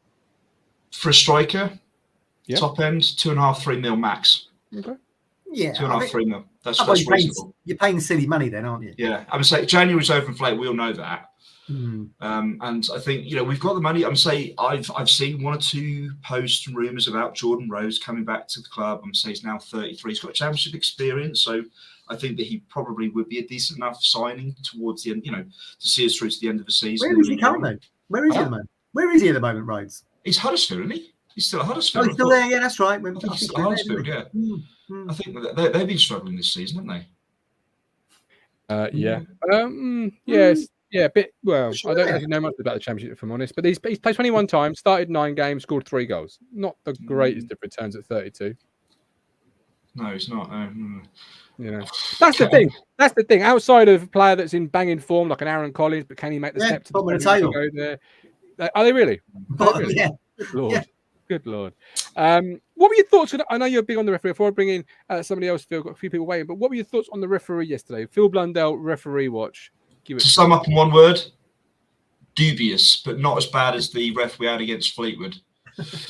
For a striker, top end 2.5-3 mil max. Okay. Yeah, 2.5-3 mil. That's reasonable. You're paying silly money then, aren't you? Yeah, I would say January's overinflated. We all know that. And I think we've got the money. I've seen 1 or 2 posts and rumours about Jordan Rose coming back to the club. He's now 33. He's got championship experience, so I think that he probably would be a decent enough signing towards the end. To see us through to the end of the season. Where is he currently? Where is he at the moment? Where is he at the moment, Rhodes? He's Huddersfield, isn't he? He's still at Huddersfield. Oh, he's still there. Yeah, that's right. Huddersfield, yeah. I think they've been struggling this season, haven't they? Yes. Yeah, a bit. Well, sure, I don't actually know much about the championship, if I'm honest. But he's played 21 times, started 9 games, scored 3 goals. Not the greatest of returns at 32. No, he's not. That's the thing. That's the thing. Outside of a player that's in banging form, like an Aaron Collins, but can he make the step to the table? Go there? Are they really? Yeah. Good Lord. Yeah. Good Lord. What were your thoughts? I know you're big on the referee. Before I bring in somebody else, Phil, got a few people waiting. But what were your thoughts on the referee yesterday? Phil Blundell referee watch. To sum up in one word, dubious, but not as bad as the ref we had against Fleetwood.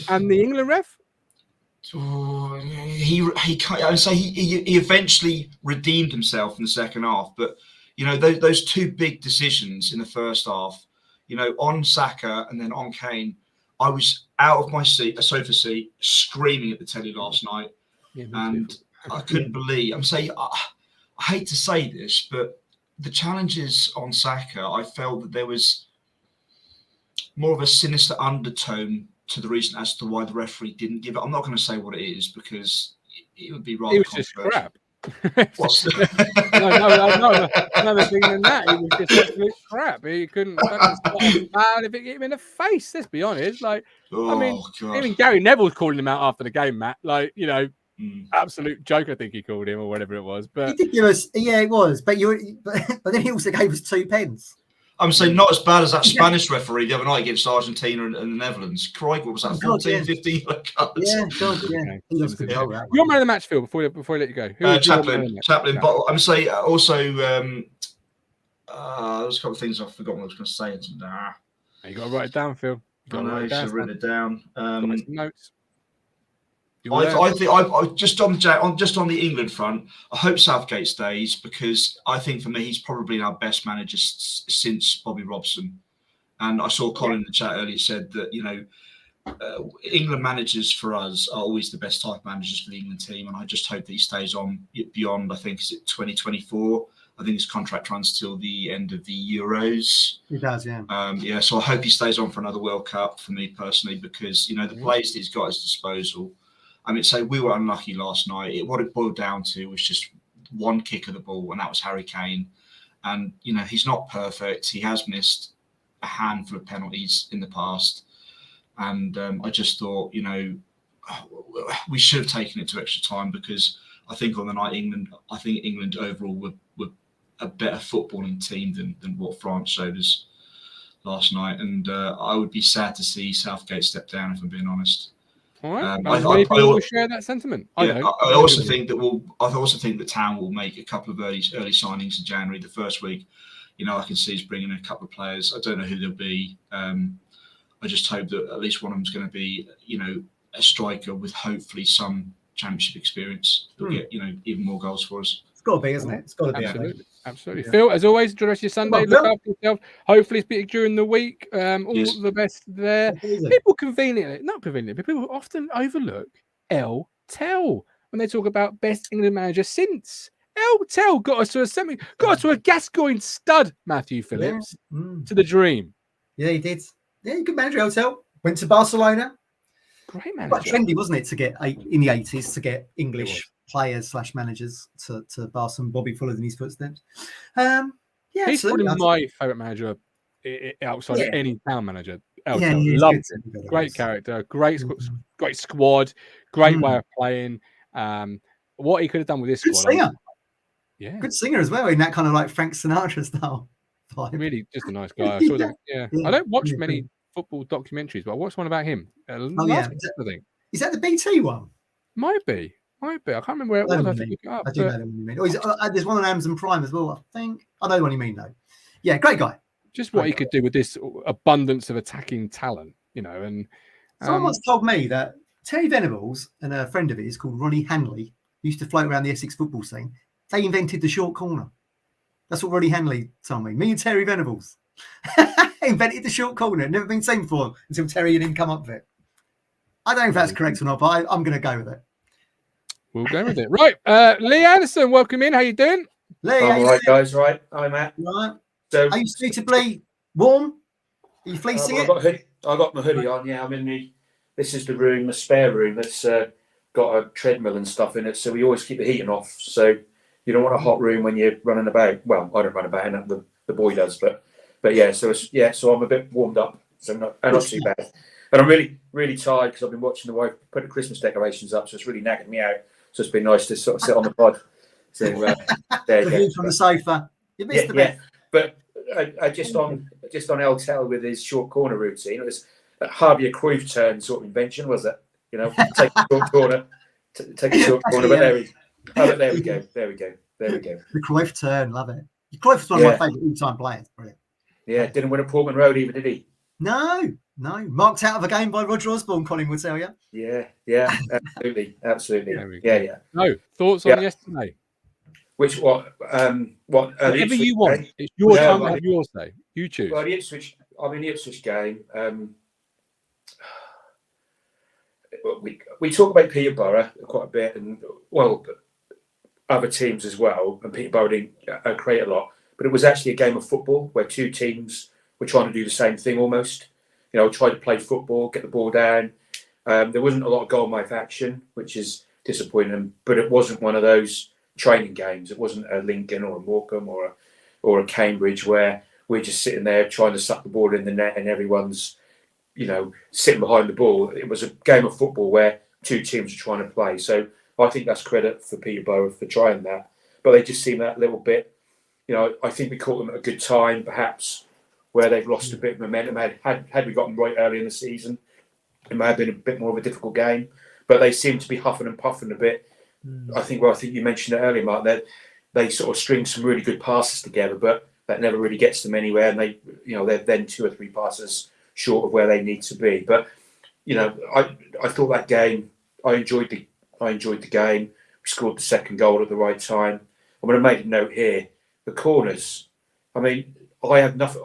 And the England ref? He eventually redeemed himself in the second half, but those 2 big decisions in the first half, on Saka and then on Kane, I was out of my sofa seat, screaming at the telly last night, and I couldn't believe. I hate to say this, but the challenges on Saka, I felt that there was more of a sinister undertone to the reason as to why the referee didn't give it. I'm not going to say what it is because it would be rather. It was just crap. What's no, another thing than that. It was just absolute crap. He couldn't bad if it hit him in the face. Let's be honest. Even Gary Neville's calling him out after the game, Matt. Absolute joke, I think he called him, or whatever it was. But he did give us, it was. But then he also gave us 2 pence. I'm saying not as bad as that Spanish referee the other night against Argentina and the Netherlands. Crikey, what was that? 14, 15 cards. Yeah, God, yeah. Your man of the match, Phil. Before I let you go, Chaplin. But I'm saying also There's a couple of things I've forgotten what I was going to say. You got to write it down, Phil. I know, you should have written it down. Got some notes. I think just on the England front, I hope Southgate stays, because I think for me he's probably our best manager since Bobby Robson. And I saw Colin in the chat earlier said that, you know, England managers for us are always the best type of managers for the England team, and I just hope that he stays on beyond, I think, is it 2024? I think his contract runs till the end of the Euros. He does, yeah. So I hope he stays on for another World Cup for me personally, because, you know, the players that he's got at his disposal. I mean, so we were unlucky last night. What it boiled down to was just one kick of the ball, and that was Harry Kane. And, you know, he's not perfect. He has missed a handful of penalties in the past. And I just thought, you know, we should have taken it to extra time, because I think on the night England overall were a better footballing team than what France showed us last night. And I would be sad to see Southgate step down, if I'm being honest. All right. I will share that sentiment. I also think that Town will make a couple of early signings in January. The first week, you know, I can see he's bringing in a couple of players. I don't know who they'll be. I just hope that at least one of them is going to be, you know, a striker with hopefully some championship experience. They'll get, you know, even more goals for us. It's got to be, isn't it? It's got to be. Absolutely. Yeah. Phil, as always, enjoy the rest of your Sunday. Look after yourself. Hopefully speak during the week. All the best there. People people often overlook El Tel when they talk about best England manager since. El Tel got us to a Gascoigne stud, Matthew Phillips, to the dream. Yeah, he did. Yeah, good manager, El Tel. Went to Barcelona. Great manager. Quite trendy, wasn't it, to get in the 80s to get English players / managers to Barcelona. Bobby followed in his footsteps. He's probably my favourite manager outside of any Town manager. El Tel. Loved him. Great character, great squad, great way of playing. What he could have done with this good squad. Singer. Yeah. Good singer as well, in that kind of like Frank Sinatra style vibe. Really just a nice guy. I saw that. Yeah. I don't watch many football documentaries, but I watched one about him. I think. Is that the BT one? Might be. I can't remember where it was. I have to look it up. I do know the one you mean. There's one on Amazon Prime as well, I think. I know the one you mean, though. Yeah, great guy. Just what he could do with this abundance of attacking talent, you know. And someone once told me that Terry Venables and a friend of his called Ronnie Hanley used to float around the Essex football scene. They invented the short corner. That's what Ronnie Hanley told me. Me and Terry Venables invented the short corner. Never been seen before until Terry and him come up with it. I don't know if that's correct or not, but I'm going to go with it. We'll go with it. Right. Lee Anderson, welcome in. How you doing? Lee, all right, guys. Right. Hi, Matt. Right. So, are you suitably warm? Are you fleecing it? I got my hoodie on. Yeah, I'm in this is the room, the spare room that's got a treadmill and stuff in it. So we always keep the heating off. So you don't want a hot room when you're running about. Well, I don't run about, and the boy does. But yeah. So so I'm a bit warmed up. So not too bad. And I'm really, really tired because I've been watching the wife put the Christmas decorations up. So it's really knackered me out. So it's been nice to sort of sit on the pod. So there you go. From the sofa. You missed the bit. But I just on El Tel with his short corner routine. It was a Harvey Cruyff turn sort of invention, was it? You know, take a short corner, take a short corner. But there we go. The Cruyff turn, love it. Cruyff was one of my favourite all-time players. Brilliant. Yeah, didn't win at Portman Road either, did he? No. Marked out of a game by Roger Osborne, Colin would tell you. Yeah, absolutely. Yeah. No, thoughts on yesterday? Which whatever you want. It's your time to have your say. You choose. Well, the Ipswich game. We talk about Peterborough quite a bit, and other teams as well. And Peterborough didn't create a lot, but it was actually a game of football where two teams were trying to do the same thing almost. You know, try to play football, get the ball down. There wasn't a lot of goal mouth action, which is disappointing. But it wasn't one of those training games. It wasn't a Lincoln or a Morecambe or a Cambridge where we're just sitting there trying to suck the ball in the net and everyone's, you know, sitting behind the ball. It was a game of football where two teams are trying to play. So I think that's credit for Peterborough for trying that. But they just seem that little bit, you know, I think we caught them at a good time, perhaps, where they've lost a bit of momentum. Had we got them right early in the season, it may have been a bit more of a difficult game. But they seem to be huffing and puffing a bit. I think you mentioned it earlier, Mark, that they sort of string some really good passes together, but that never really gets them anywhere, and they're then 2 or 3 passes short of where they need to be. But I thought that game, I enjoyed the game. We scored the second goal at the right time. I'm going to make a note here: the corners. I mean, I have nothing.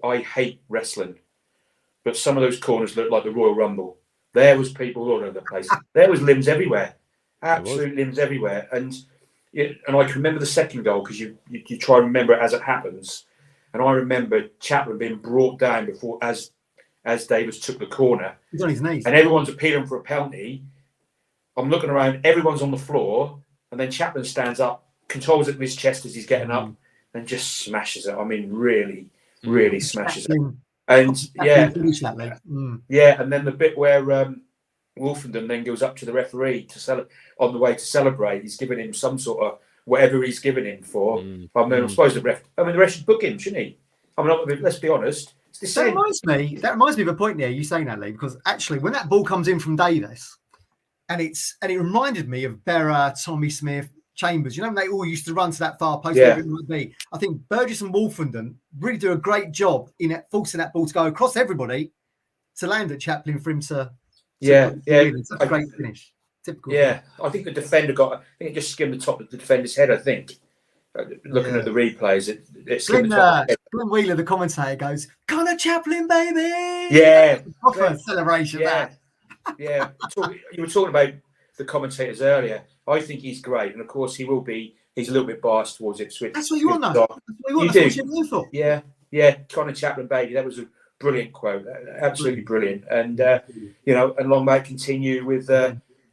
I hate wrestling, but some of those corners look like the Royal Rumble. There was people all over the place. There was limbs everywhere, absolute limbs everywhere. And I can remember the second goal because you try and remember it as it happens. And I remember Chapman being brought down before as Davis took the corner. He's on his knees, and everyone's appealing for a penalty. I'm looking around, everyone's on the floor, and then Chapman stands up, controls it with his chest as he's getting up, and just smashes it. I mean, really, really smashes it. And yeah, and then the bit where Wolfenden then goes up to the referee on the way to celebrate. He's giving him some sort of whatever he's giving him for. I mean, I suppose the ref should book him, shouldn't he? I mean, let's be honest. It's the same. That reminds me of a point there you saying that, Lee, because actually when that ball comes in from Davis, and it reminded me of Berra, Tommy Smith, Chambers. You know, they all used to run to that far post. Yeah. It might be. I think Burgess and Wolfenden really do a great job in forcing that ball to go across everybody to land at Chaplin for him to. It's a great finish. Typical. Yeah, I think the defender it just skimmed the top of the defender's head. I think. Looking at the replays, it skimmed the top of the head. Glenn Wheeler, the commentator, goes, "Connor Chaplin, baby!" Yeah, proper celebration. Yeah, yeah. You were talking about the commentators earlier. I think he's great, and of course he will be. He's a little bit biased towards Ipswich. That's what you want, though. That's what you want. That's what you're for. Yeah. Connor Chaplin, baby. That was a brilliant quote. Absolutely brilliant. And and long may it continue with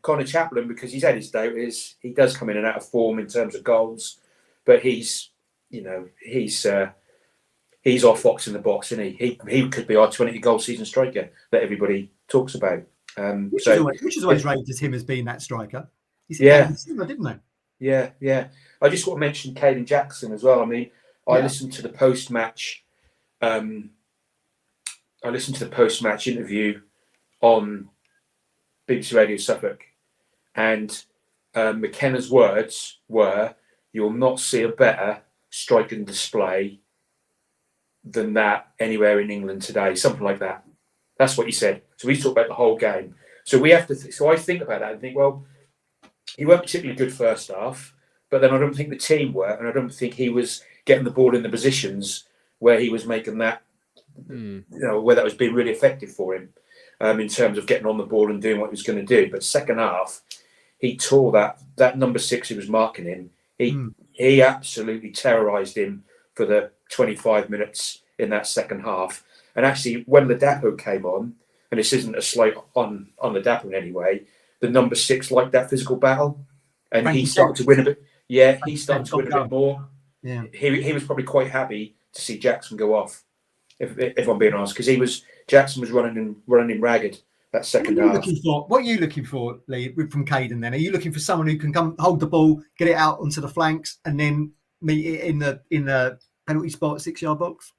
Connor Chaplin, because he's had his day. He does come in and out of form in terms of goals, but he's our fox in the box, isn't he? He could be our 20-goal season striker that everybody talks about. Which is always rated as him as being that striker. Didn't they? Yeah. I just want to mention Caden Jackson as well. I mean, I listened to the post-match. Interview on BBC Radio Suffolk, and McKenna's words were, "You'll not see a better striking display than that anywhere in England today," something like that. That's what he said. So we talk about the whole game. So we have to. So I think about that and think, well, he weren't particularly good first half, but then I don't think the team were, and I don't think he was getting the ball in the positions where he was making that, where that was being really effective for him in terms of getting on the ball and doing what he was going to do. But second half, he tore that number 6 who was marking him. He absolutely terrorised him for the 25 minutes in that second half. And actually, when Ladapo came on, and this isn't a slight on Ladapo in any way, the number 6 liked that physical battle, and he started to win a bit. Yeah, he started to win a bit more. Yeah, he was probably quite happy to see Jackson go off, if I'm being honest, because Jackson was running him ragged that second half. What are you looking for, Lee, from Caden? Then are you looking for someone who can come hold the ball, get it out onto the flanks, and then meet it in the penalty spot, 6-yard box?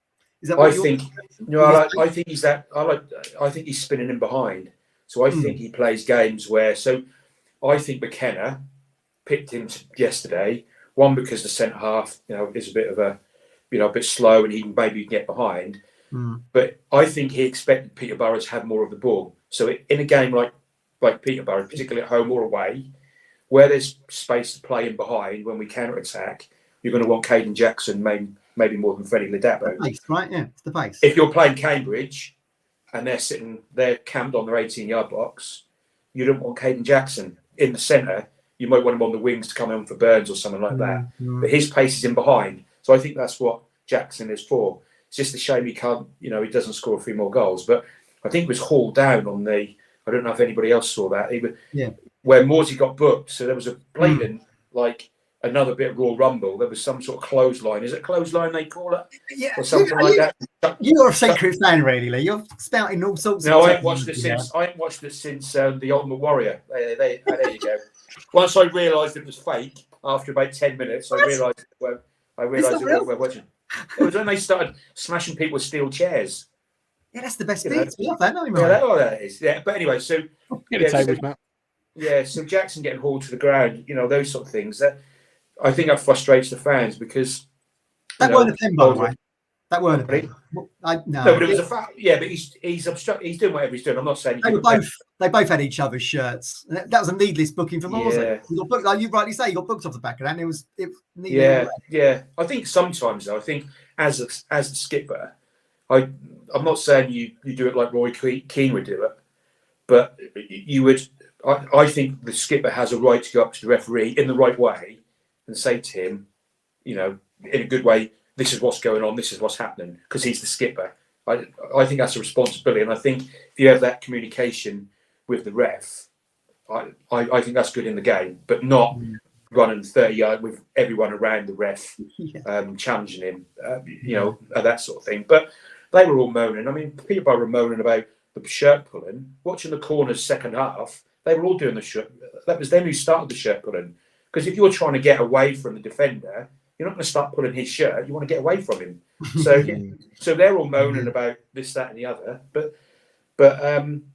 Is that what I think he's that. I think he's spinning in behind. So I think he plays games where. So I think McKenna picked him yesterday. One, because the centre half, is a bit of a bit slow, and he can maybe get behind. But I think he expected Peterborough to have more of the ball. So in a game like Peterborough, particularly at home or away, where there's space to play in behind when we counter attack, you're going to want Caden Jackson maybe more than Freddie Ladapo. The pace, right? Yeah, it's the pace. If you're playing Cambridge and they're camped on their 18-yard box, you don't want Caden Jackson in the centre. You might want him on the wings to come in for Burns or something like that. But his pace is in behind. So I think that's what Jackson is for. It's just a shame he can't, he doesn't score a few more goals. But I think he was hauled down on I don't know if anybody else saw that. Where Morsey got booked. So there was a blatant, another bit of Royal Rumble. There was some sort of clothesline. Is it clothesline they call it? Yeah. Or something like that. You're a secret fan, really, Lee. You're spouting all sorts of... No, I haven't watched it since The Ultimate Warrior. There you go. Once I realised it was fake, after about 10 minutes, I realised it we're watching. It was when they started smashing people with steel chairs. Yeah, that's the best bit. That is. Yeah, but anyway, so... Get a tables, Matt. Yeah, so Jackson getting hauled to the ground, those sort of things. That I think that frustrates the fans, because That weren't a pen, by the way. That weren't a pen. No, but it was a fact. Yeah, but he's doing whatever he's doing. I'm not saying they both had each other's shirts. That was a needless booking for Morsey. You got booked, like you rightly say, you got booked off the back of that, and it was yeah. I think sometimes though, I think as the skipper, I'm not saying you do it like Roy Keane would do it, but you would. I think the skipper has a right to go up to the referee in the right way and say to him, in a good way, this is what's going on, this is what's happening, because he's the skipper. I think that's a responsibility, and I think if you have that communication with the ref, I think that's good in the game, but not running 30 yards with everyone around the ref, challenging him, that sort of thing. But they were all moaning. I mean, Peterborough were moaning about the shirt pulling. Watching the corners second half, they were all doing the shirt. That was them who started the shirt pulling. Because if you're trying to get away from the defender, you're not going to start pulling his shirt. You want to get away from him. So they're all moaning about this, that, and the other. But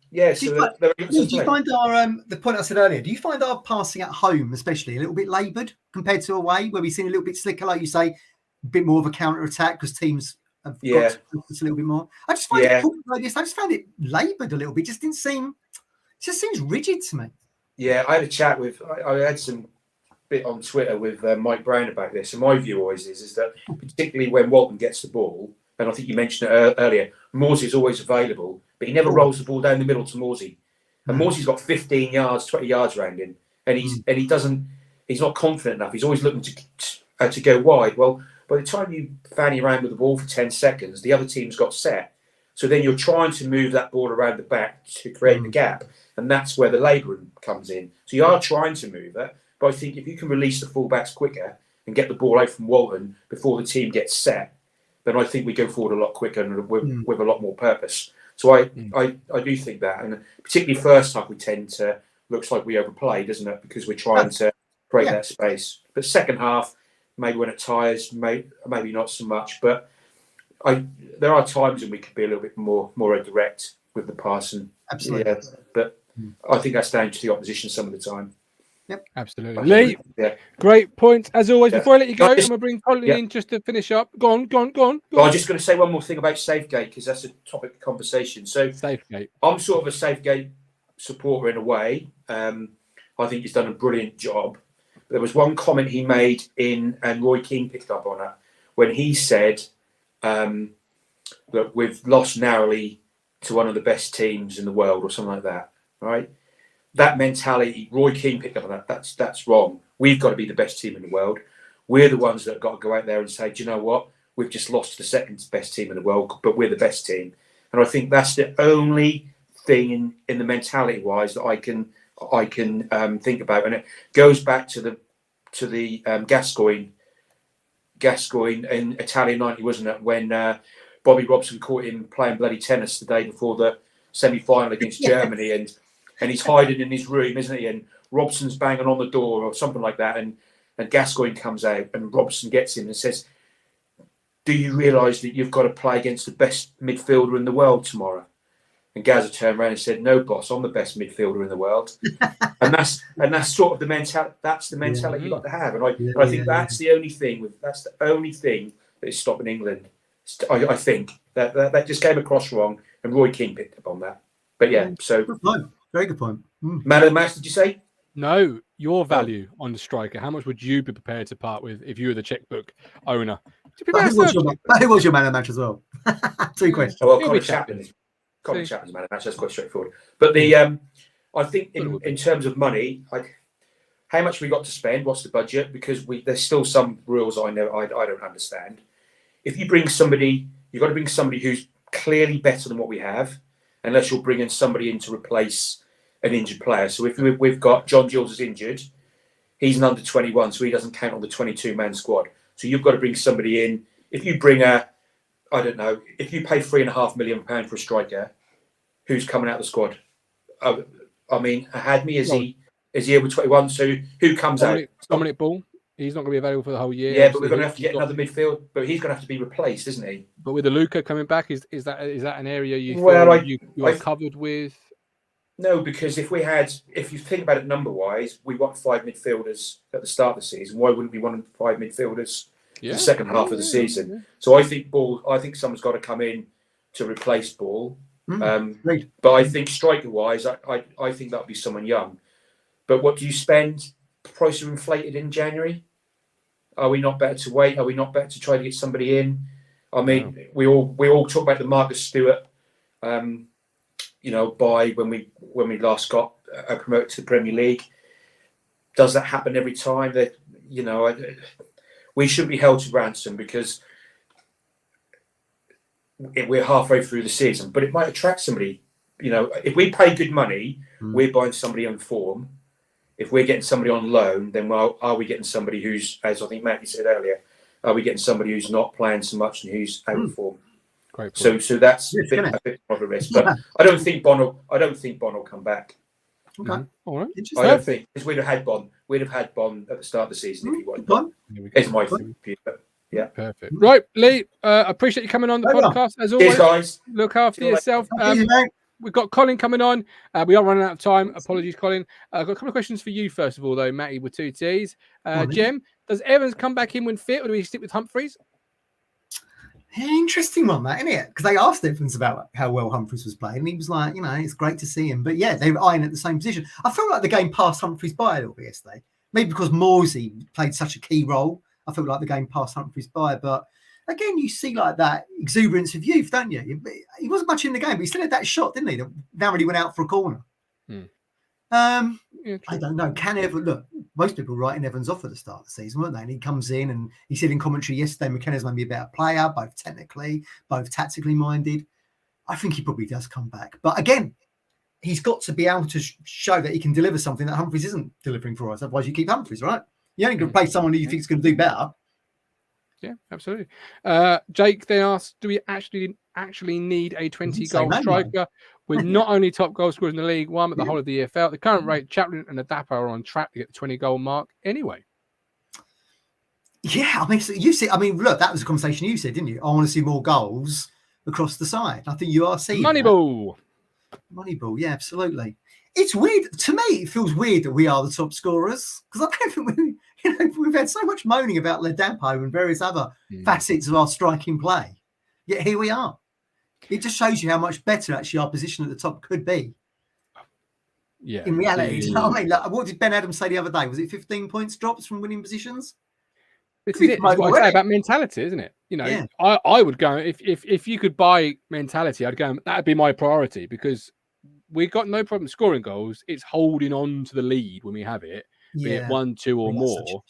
yeah. Do you find our the point I said earlier? Do you find our passing at home, especially, a little bit laboured compared to away, where we've seen a little bit slicker, like you say, a bit more of a counter attack because teams have got to focus a little bit more? I just find it like this. I just found it laboured a little bit. It just seems rigid to me. Yeah, I had a chat with. I had some bit on Twitter with Mike Brown about this, and my view always is that particularly when Walton gets the ball, and I think you mentioned it earlier, Morsey is always available, but he never rolls the ball down the middle to Morsey, and Morsey's got 15 yards, 20 yards around him, and he's not confident enough. He's always looking to go wide. Well, by the time you fanny around with the ball for 10 seconds, the other team's got set. So then you're trying to move that ball around the back to create the gap, and that's where the labouring comes in. So you are trying to move it. But I think if you can release the fullbacks quicker and get the ball out from Walton before the team gets set, then I think we go forward a lot quicker and with a lot more purpose. So I do think that, and particularly first half we tend to looks like we overplay, doesn't it? Because we're trying to create that space. But second half, maybe when it tires, maybe not so much. But there are times when we could be a little bit more direct with the passing. Absolutely. Yeah, but I think that's down to the opposition some of the time. Yep, absolutely. Lee, great point as always. Before I let you go, I'm going to bring Colin in just to finish up. Go on. Well, I'm just going to say one more thing about Safegate because that's a topic of conversation. So, Safegate. I'm sort of a Safegate supporter in a way. I think he's done a brilliant job. There was one comment he made and Roy Keane picked up on it when he said that we've lost narrowly to one of the best teams in the world or something like that, right? That mentality, Roy Keane picked up on that. That's wrong. We've got to be the best team in the world. We're the ones that have got to go out there and say, do you know what? We've just lost to the second best team in the world, but we're the best team. And I think that's the only thing in the mentality wise that I can think about. And it goes back to the Gascoigne in Italian 90, wasn't it? When Bobby Robson caught him playing bloody tennis the day before the semi-final against Germany, and he's hiding in his room, isn't he? And Robson's banging on the door or something like that. And Gascoigne comes out and Robson gets him and says, do you realise that you've got to play against the best midfielder in the world tomorrow? And Gazza turned around and said, no, boss, I'm the best midfielder in the world. and that's sort of the mentality. That's the mentality you've got to have. And I think that's the only thing. That's the only thing that is stopping England. I think that just came across wrong. And Roy Keane picked up on that. But yeah, so... Very good point. Man of the match, did you say? No, your value on the striker. How much would you be prepared to part with if you were the checkbook owner? Who was your man of the match as well? 2 questions. Well, Colin Chapman's man of the match. That's quite straightforward. But I think in terms of money, how much we got to spend? What's the budget? Because there's still some rules I don't understand. If you bring somebody, you've got to bring somebody who's clearly better than what we have, unless you're bringing somebody in to replace an injured player. So if we've got John Gills is injured, he's an under 21, so he doesn't count on the 22-man squad. So you've got to bring somebody in. If you bring if you pay £3.5 million for a striker, who's coming out of the squad? I mean, Hadmi, is he over 21? So who comes out? Dominic Ball. He's not going to be available for the whole year. Yeah, but we're going to have to get another midfield. But he's going to have to be replaced, isn't he? But with Aluko coming back, is that an area you are covered with? No, because if you think about it number-wise, we want 5 midfielders at the start of the season. Why wouldn't we want 5 midfielders the second half of the season. Yeah. So I think someone's got to come in to replace Ball. But I think striker-wise, I think that'll be someone young. But what do you spend? Prices are inflated in January. Are we not better to wait? Are we not better to try to get somebody in? I mean, we all talk about the Marcus Stewart, buy when we last got promoted to the Premier League. Does that happen every time? That we should be held to ransom because we're halfway through the season, but it might attract somebody. If we pay good money, we're buying somebody on form. If we're getting somebody on loan, then are we getting somebody who's, as I think Matthew said earlier, are we getting somebody who's not playing so much and who's out of form? Great point. So that's a bit of a risk, but I don't think Bon will come back. Okay, all right. I don't think because we'd have had Bon at the start of the season if he wanted. It's my view. Yeah, perfect. Right, Lee. Appreciate you coming on the podcast as always. Cheers, guys. Look after yourself. We've got Colin coming on. We are running out of time. Apologies, Colin. I've got a couple of questions for you first of all, though, Matty, with 2 T's. Jem, does Evans come back in when fit, or do we stick with Humphreys? Interesting one, that, isn't it? Because they asked Evans about how well Humphreys was playing, and he was like, it's great to see him. But yeah, they were eyeing at the same position. I felt like the game passed Humphreys by a little bit yesterday. Maybe because Morsey played such a key role. I felt like the game passed Humphreys by. But again, you see like that exuberance of youth, don't you? He wasn't much in the game, but he still had that shot, didn't he? That narrowly went out for a corner. I don't know. Can Evans look? Most people writing Evans off at the start of the season, weren't they? And he comes in and he said in commentary yesterday, McKenna's maybe a better player, both technically, both tactically minded. I think he probably does come back. But again, he's got to be able to show that he can deliver something that Humphreys isn't delivering for us. Otherwise, you keep Humphreys, right? You ain't going to play someone who you think is going to do better. Yeah, absolutely. Jake, they asked, do we actually need a 20-goal striker? We're not only top goal scorers in the League One, but the whole of the EFL. At the current rate, Chaplin and Adapo are on track to get the 20-goal mark anyway. Yeah, I mean, so look, that was a conversation you said, didn't you? I want to see more goals across the side. I think you are seeing Moneyball, yeah, absolutely. It's weird to me. It feels weird that we are the top scorers because I don't think we've had so much moaning about Adapo and various other facets of our striking play. Yet here we are. It just shows you how much better actually our position at the top could be. Yeah. In reality, you know what I mean? Like, what did Ben Adams say the other day? Was it 15 points drops from winning positions? This is it. It's what I say about mentality, isn't it? I would go if you could buy mentality, I'd go. That'd be my priority because we've got no problem scoring goals. It's holding on to the lead when we have it, be it 1, 2, or more.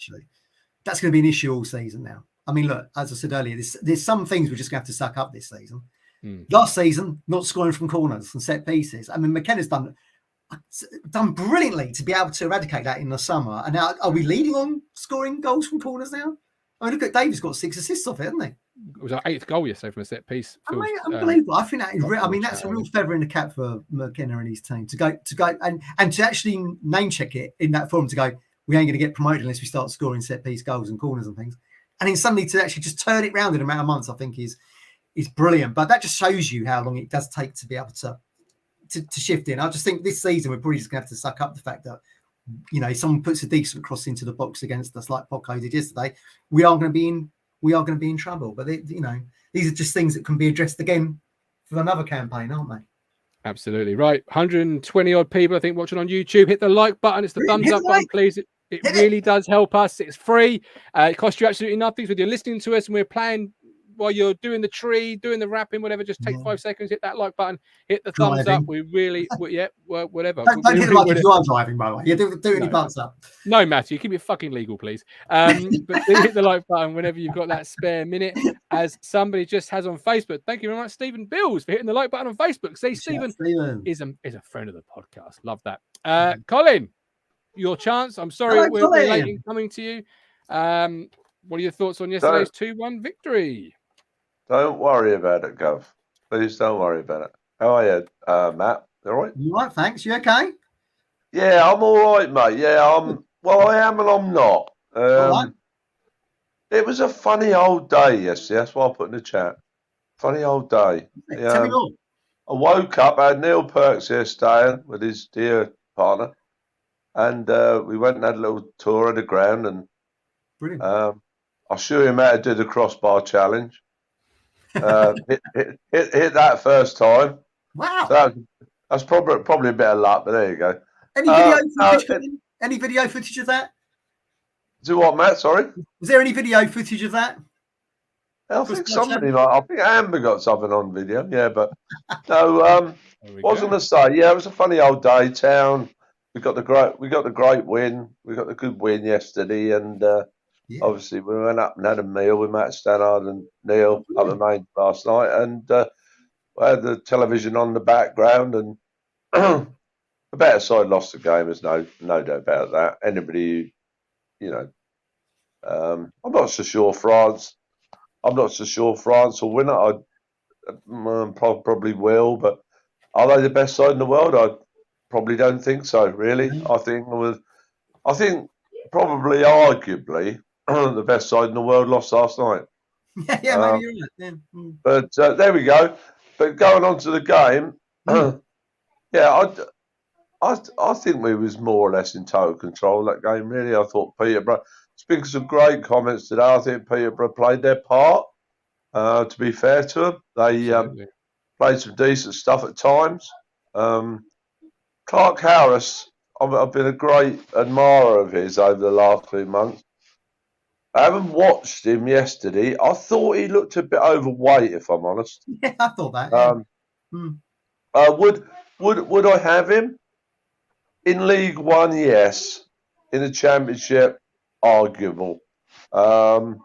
That's going to be an issue all season now. I mean, look, as I said earlier, there's some things we're just going to have to suck up this season. Last season, not scoring from corners and set pieces. I mean, McKenna's done brilliantly to be able to eradicate that in the summer. And now, are we leading on scoring goals from corners now? I mean, look at David's got 6 assists off it, hasn't he? It was our 8th goal yesterday from a set piece. Unbelievable. I think that is that's a real feather in the cap for McKenna and his team to go and to actually name check it in that form to go, we ain't going to get promoted unless we start scoring set piece goals and corners and things. And then suddenly to actually just turn it round in a matter of months, I think is brilliant. But that just shows you how long it does take to be able to shift in. I just think this season we're probably just going to have to suck up the fact that, if someone puts a decent cross into the box against us like Podco did yesterday, we are going to be in trouble. But these are just things that can be addressed again for another campaign, aren't they? Absolutely right. 120 odd people I think watching on YouTube. Hit the like button. It's the thumbs up button, please. It really does help us. It's free. It costs you absolutely nothing. So if you're listening to us and we're playing while you're doing the tree, doing the rapping, whatever, just take 5 seconds, hit that like button, hit the thumbs up. We really, whatever. Don't hit the like if you are driving, by the way. You do any thumbs up. No, Matthew, keep it fucking legal, please. But do hit the like button whenever you've got that spare minute, as somebody just has on Facebook. Thank you very much, Stephen Bills, for hitting the like button on Facebook. See, Stephen is a friend of the podcast. Love that. Colin, your chance. I'm sorry we're late in coming to you. What are your thoughts on yesterday's 2-1 victory? Don't worry about it, Gov. Please don't worry about it. How are you, Matt? You all right? You all right, thanks. You okay? Yeah, I'm all right, mate. Yeah, well, I am and I'm not. Right. It was a funny old day yesterday. That's what I put in the chat. Funny old day. Tell me all. I woke up, I had Neil Perks here staying with his dear partner. And we went and had a little tour of the ground. And brilliant. I'll show him how to do the crossbar challenge. Hit that first time. Wow. So that's probably a bit of luck, but there you go. Any video footage? Any video footage of that? Do what, Matt? Sorry. Was there any video footage of that? I think somebody might. I think Amber got something on video. Yeah, but no. What was I going to say? Yeah, it was a funny old day. Town. We got the great win. We got the good win yesterday, and obviously we went up and had a meal with Matt Stannard and Neil up the main last night, and we had the television on the background, and the better side lost the game. There's no doubt about that. Anybody, I'm not so sure France. I'm not so sure France will win it. I probably will, but are they the best side in the world? I probably don't think so. Really, I think probably arguably the best side in the world lost last night. Maybe you're right. Yeah. But there we go. But going on to the game, I think we was more or less in total control of that game. Really, I thought Peterborough. Speaking some great comments today, I think Peterborough played their part. To be fair to them, they played some decent stuff at times. Clark Harris, I've been a great admirer of his over the last few months. I haven't watched him yesterday. I thought he looked a bit overweight, if I'm honest. Yeah, I thought that. Would I have him in League One? Yes. In the Championship, arguable. But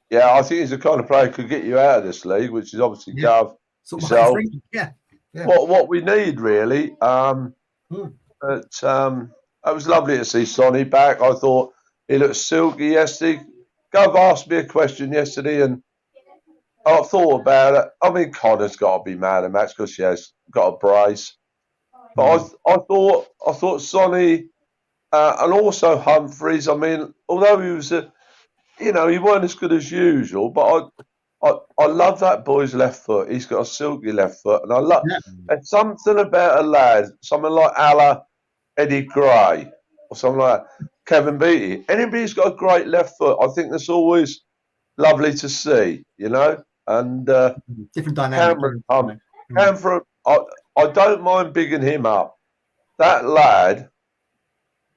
yeah, I think he's the kind of player who could get you out of this league, which is obviously Gav. So, yeah. What we need really. But it was lovely to see Sonny back. I thought he looked silky yesterday. Gav asked me a question yesterday, and I thought about it. I mean, Connor's got to be man of match because she has got a brace. But I thought Sonny and also Humphreys. I mean, although he was he weren't as good as usual, but I love that boy's left foot. He's got a silky left foot, and I love. There's something about a lad, someone like Eddie Gray, or something like that, Kevin Beattie. Anybody's got a great left foot, I think that's always lovely to see, And different dynamic. Cameron, I don't mind bigging him up. That lad,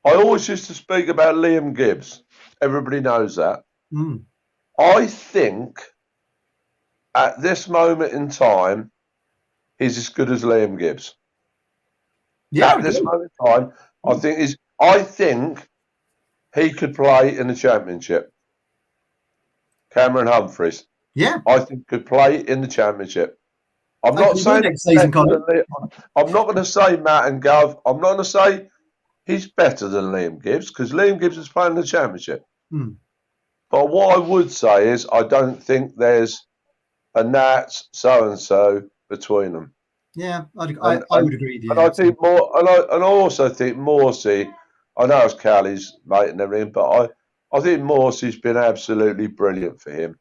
I always used to speak about Liam Gibbs. Everybody knows that. I think at this moment in time, he's as good as Liam Gibbs. Yeah, at this moment in time, I think he could play in the Championship. Cameron Humphreys. Yeah. I think could play in the Championship. I'm not saying next season, I'm not going to say Matt and Gav. I'm not going to say he's better than Liam Gibbs because Liam Gibbs is playing the Championship. But what I would say is I don't think there's a Nats so-and-so between them. Yeah, I would agree with you. And I think I also think Morsey, I know it's Callie's mate and everything, but I think Morsey's been absolutely brilliant for him.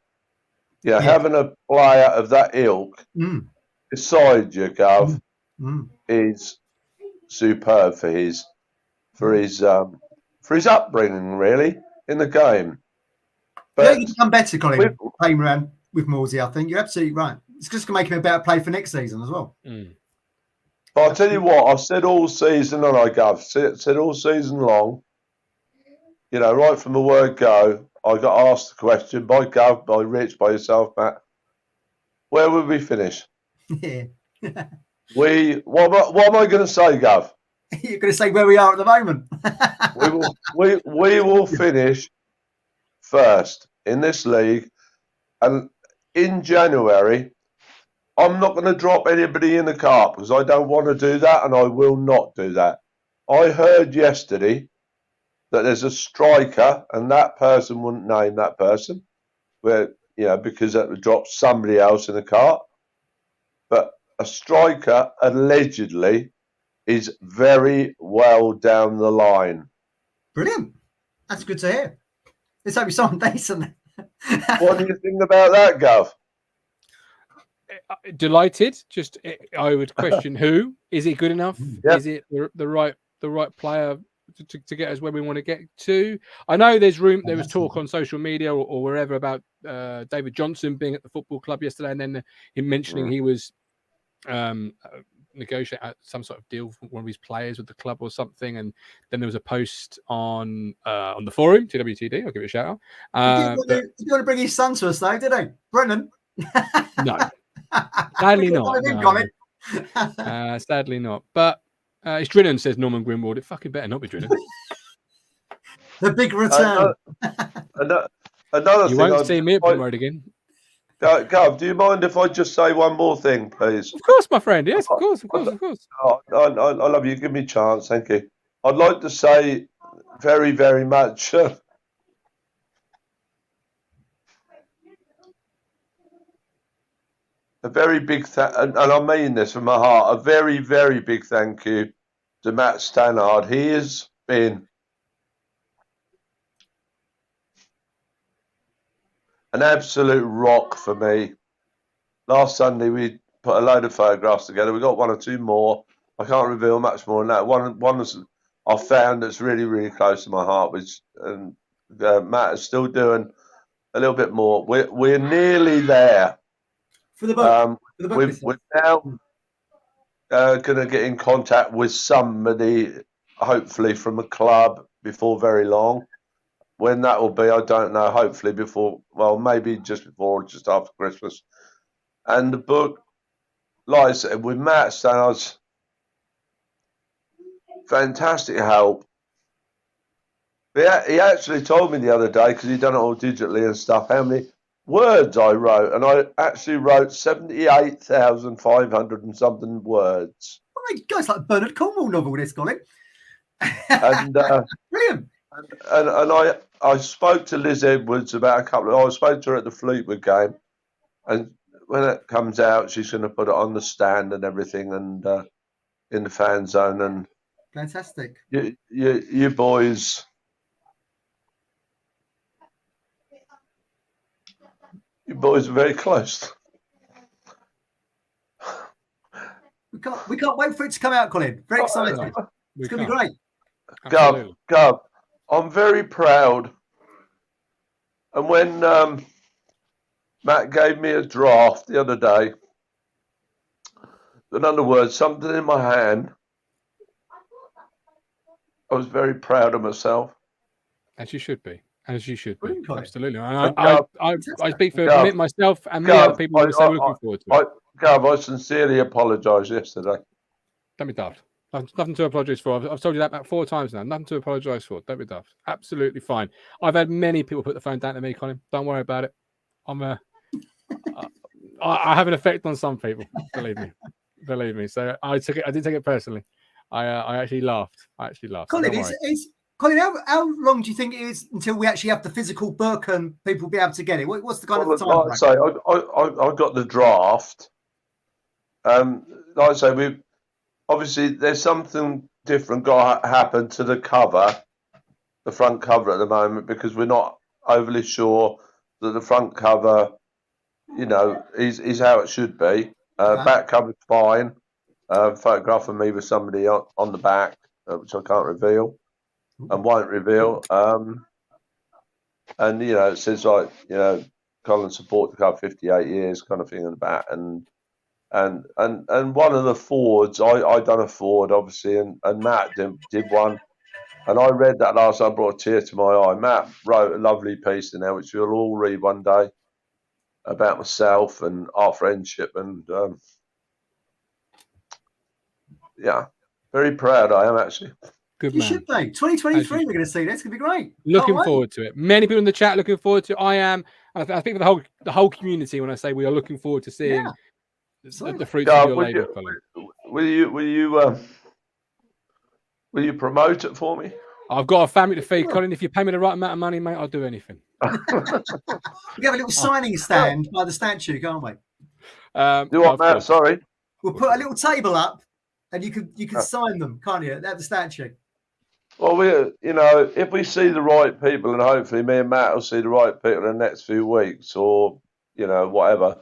Yeah, having a player of that ilk beside you, Gav, is superb for his upbringing, really, in the game. But you can become better, Colin, playing around with Morsey, I think. You're absolutely right. It's just going to make him a better player for next season as well. But I'll tell you what, I've said all season, and Gav, said all season long, right from the word go, I got asked the question by Gav, by Rich, by yourself, Matt, where would we finish? Yeah. What am I going to say, Gav? You're going to say where we are at the moment. we will finish first in this league, and in January, I'm not going to drop anybody in the cart because I don't want to do that, and I will not do that. I heard yesterday that there's a striker, and that person wouldn't name that person, because that would drop somebody else in the cart. But a striker allegedly is very well down the line. Brilliant. That's good to hear. Let's hope it's someone decent. What do you think about that, Gav? Delighted. I would question who. Is it good enough? Yeah. Is it the right player to get us where we want to get to. I know there was talk on social media or wherever about David Johnson being at the football club yesterday, and then him mentioning he was negotiate some sort of deal for one of his players with the club or something. And then there was a post on the forum, TWTD. I'll give it a shout out. He didn't want to bring his son to us, though, did he, Brennan? No, sadly not. No. Sadly not. But it's Drinnen, says Norman Grimwald. It fucking better not be Drinnen. The big return. Another you thing won't see me at Pit Road again. Gav, do you mind if I just say one more thing, please? Of course, my friend. Yes, of course. I love you. Give me a chance. Thank you. I'd like to say very, very much a very big and I mean this from my heart, a very, very big thank you to Matt Stannard. He has been an absolute rock for me. Last Sunday, we put a load of photographs together. We got one or two more. I can't reveal much more than that. One was I found that's really, really close to my heart, and Matt is still doing a little bit more. We're nearly there. For the book. We're now going to get in contact with somebody, hopefully from a club, before very long. When that will be, I don't know. Hopefully maybe just before or just after Christmas. And the book, like I said, with Matt Stannard's fantastic help. He actually told me the other day, because he'd done it all digitally and stuff, how many words I wrote. And I actually wrote 78,500 and something words. Oh my God, it's like Bernard Cornwell novel, this, Colin. And brilliant. And I spoke to Liz Edwards I spoke to her at the Fleetwood game, and when it comes out, she's going to put it on the stand and everything, and in the fan zone. And fantastic. You boys, are very close. We can't wait for it to come out, Colin. Very excited. It's going to be great. Gav, I'm very proud. And when Matt gave me a draft the other day, in other words, something in my hand, I was very proud of myself. As you should be. Absolutely. And I speak for myself and many other people who say we're looking forward to it. Gav, I sincerely apologise yesterday. Don't be daft. Nothing to apologise for. I've told you that about 4 times now. Nothing to apologise for. Don't be daft. Absolutely fine. I've had many people put the phone down to me, Colin. Don't worry about it. I have an effect on some people. Believe me. So I didn't take it personally. I actually laughed. Colin, Colin, how long do you think it is until we actually have the physical book and people will be able to get it? What's the kind of time? Like I say, I got the draft. Like I say, obviously there's something different got to happen to the cover, the front cover at the moment, because we're not overly sure that the front cover, is how it should be. Back cover's fine. Photograph of me with somebody on the back, which I can't reveal and won't reveal. And it says Colin support the club 58 years kind of thing in the back, and one of the forwards, I done a forward obviously, and Matt did one, and I read that last night, brought a tear to my eye. Matt wrote a lovely piece in there, which you'll all read one day, about myself and our friendship, and very proud I am actually. Good man. You should be. 2023, we're going to see this. It's going to be great. Looking forward to it. Many people in the chat looking forward to it. I am. I think for the whole community, when I say we are looking forward to seeing the fruits of your labour. Will you promote it for me? I've got a family to feed, Colin. If you pay me the right amount of money, mate, I'll do anything. We have a little signing stand by the statue, can't we? Do what, Matt? Sorry. We'll put a little table up, and you can sign them, can't you, at the statue? Well, if we see the right people, and hopefully me and Matt will see the right people in the next few weeks, or whatever.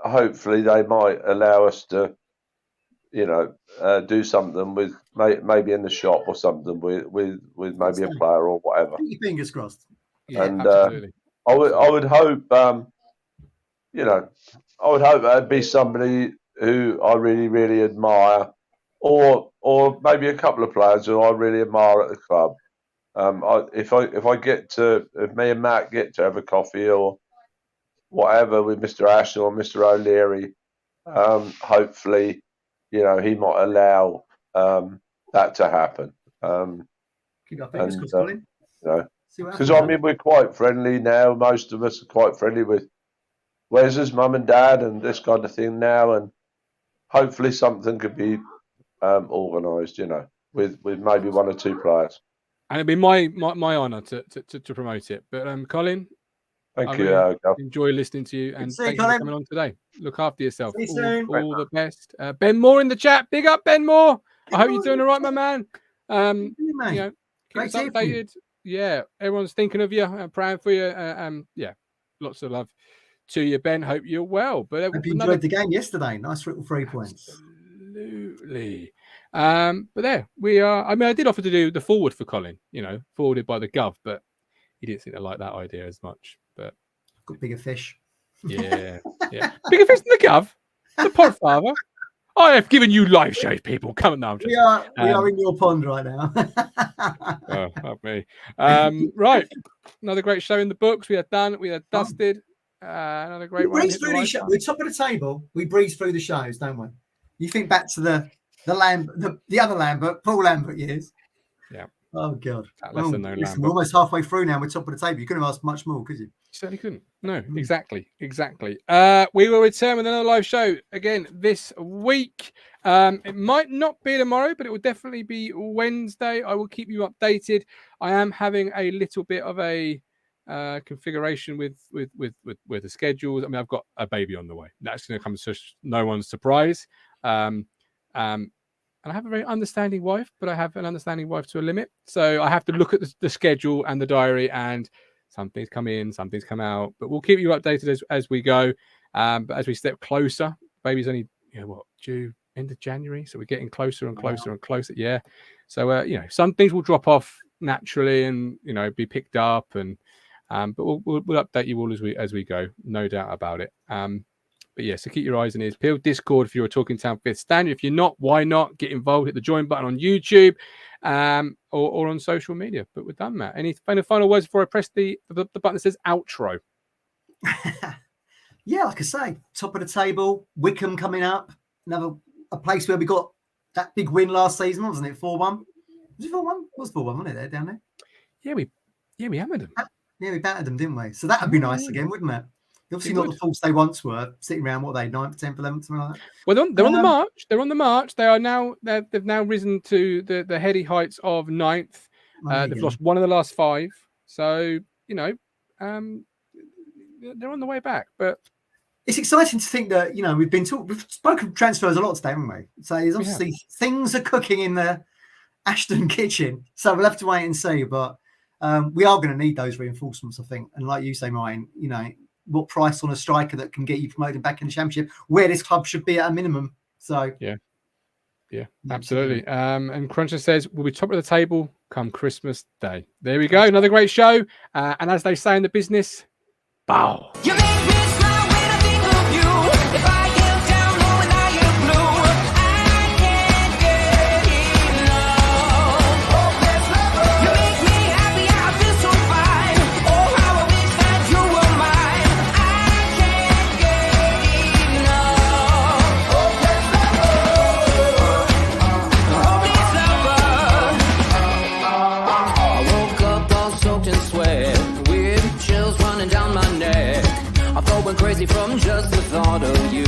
Hopefully they might allow us to do something with maybe in the shop or something with maybe a player or whatever. Keep your fingers crossed. Yeah, and absolutely. I would hope, I would hope that'd be somebody who I really, really admire, or maybe a couple of players who I really admire at the club. If me and Matt get to have a coffee or whatever with Mr. Ashton or Mr. O'Leary, hopefully, he might allow that to happen. Keep our fingers crossed, Colin. Because we're quite friendly now. Most of us are quite friendly with Wes's mum and dad and this kind of thing now, and hopefully something could be organised, with maybe one or two players. And it'd be my honour to promote it. But Colin, thank you. Really enjoy listening to you, and thank you for coming on today. Look after yourself. See you soon. All the best. Ben Moore in the chat. Big up, Ben Moore. I hope you're doing all right, my man. Keep us updated. Yeah, everyone's thinking of you and praying for you. Lots of love to you, Ben. Hope you're well. But hope you enjoyed the game yesterday. Nice little 3 points. Absolutely. But there we are. I did offer to do the forward for Colin, forwarded by the Gov, but he didn't seem to like that idea as much. But got bigger fish. Yeah. Bigger fish than the Gov, the Podfather. I have given you live shows, people. Come on now. We are in your pond right now. Oh, not me. Right. Another great show in the books. We had done. We had dusted. Another great one. We're top of the table. We breeze through the shows, don't we? You think back to the other Lambert, Paul Lambert years. Yeah. Oh God. Listen, we're almost halfway through now. We're top of the table. You couldn't have asked much more, could you? Certainly couldn't. No, exactly. We will return with another live show again this week. It might not be tomorrow, but it will definitely be Wednesday. I will keep you updated. I am having a little bit of a configuration with the schedules. I've got a baby on the way. That's going to come as no one's surprise. And I have a very understanding wife, but I have an understanding wife to a limit. So I have to look at the schedule and the diary, and some things come in, some things come out. But we'll keep you updated as we go. But as we step closer, baby's only due end of January, so we're getting closer and closer and closer. Yeah. So some things will drop off naturally, and be picked up, and but we'll update you all as we go, no doubt about it. But yeah, so keep your eyes and ears peeled. Discord if you're a Talking Town Fifth Standard. If you're not, why not? Get involved. Hit the join button on YouTube or on social media. But we're done, Matt. Any final words before I press the button that says outro? Yeah, like I say, top of the table. Wickham coming up. A place where we got that big win last season, wasn't it? 4-1. Was it 4-1? It was 4-1, wasn't it, there down there? Yeah, we hammered them. Yeah, we battered them, didn't we? So that would be nice again, wouldn't it? Obviously not the force they once were, sitting around, 9th, 10th, 11th, something like that. Well, they're on the march. They're on the march. They've now risen to the heady heights of 9th. They've lost one of the last 5. So, they're on the way back. But it's exciting to think that, we've spoken transfers a lot today, haven't we? So there's obviously things are cooking in the Ashton kitchen. So we'll have to wait and see. But we are going to need those reinforcements, I think. And like you say, Ryan, what price on a striker that can get you promoted back in the Championship, where this club should be at a minimum. So yeah, absolutely. And Cruncher says we'll be top of the table come Christmas Day. There we go, another great show. And as they say in the business, bow. You make me smile when I think of you. If I get down low and I get blue, I can't get enough. You make me happy, I feel so fine. Oh, how I wish that you were mine. I can't get enough. Hopeless lover. I woke up all soaked in sweat, weird chills running down my neck. I thought went crazy from just the thought of you.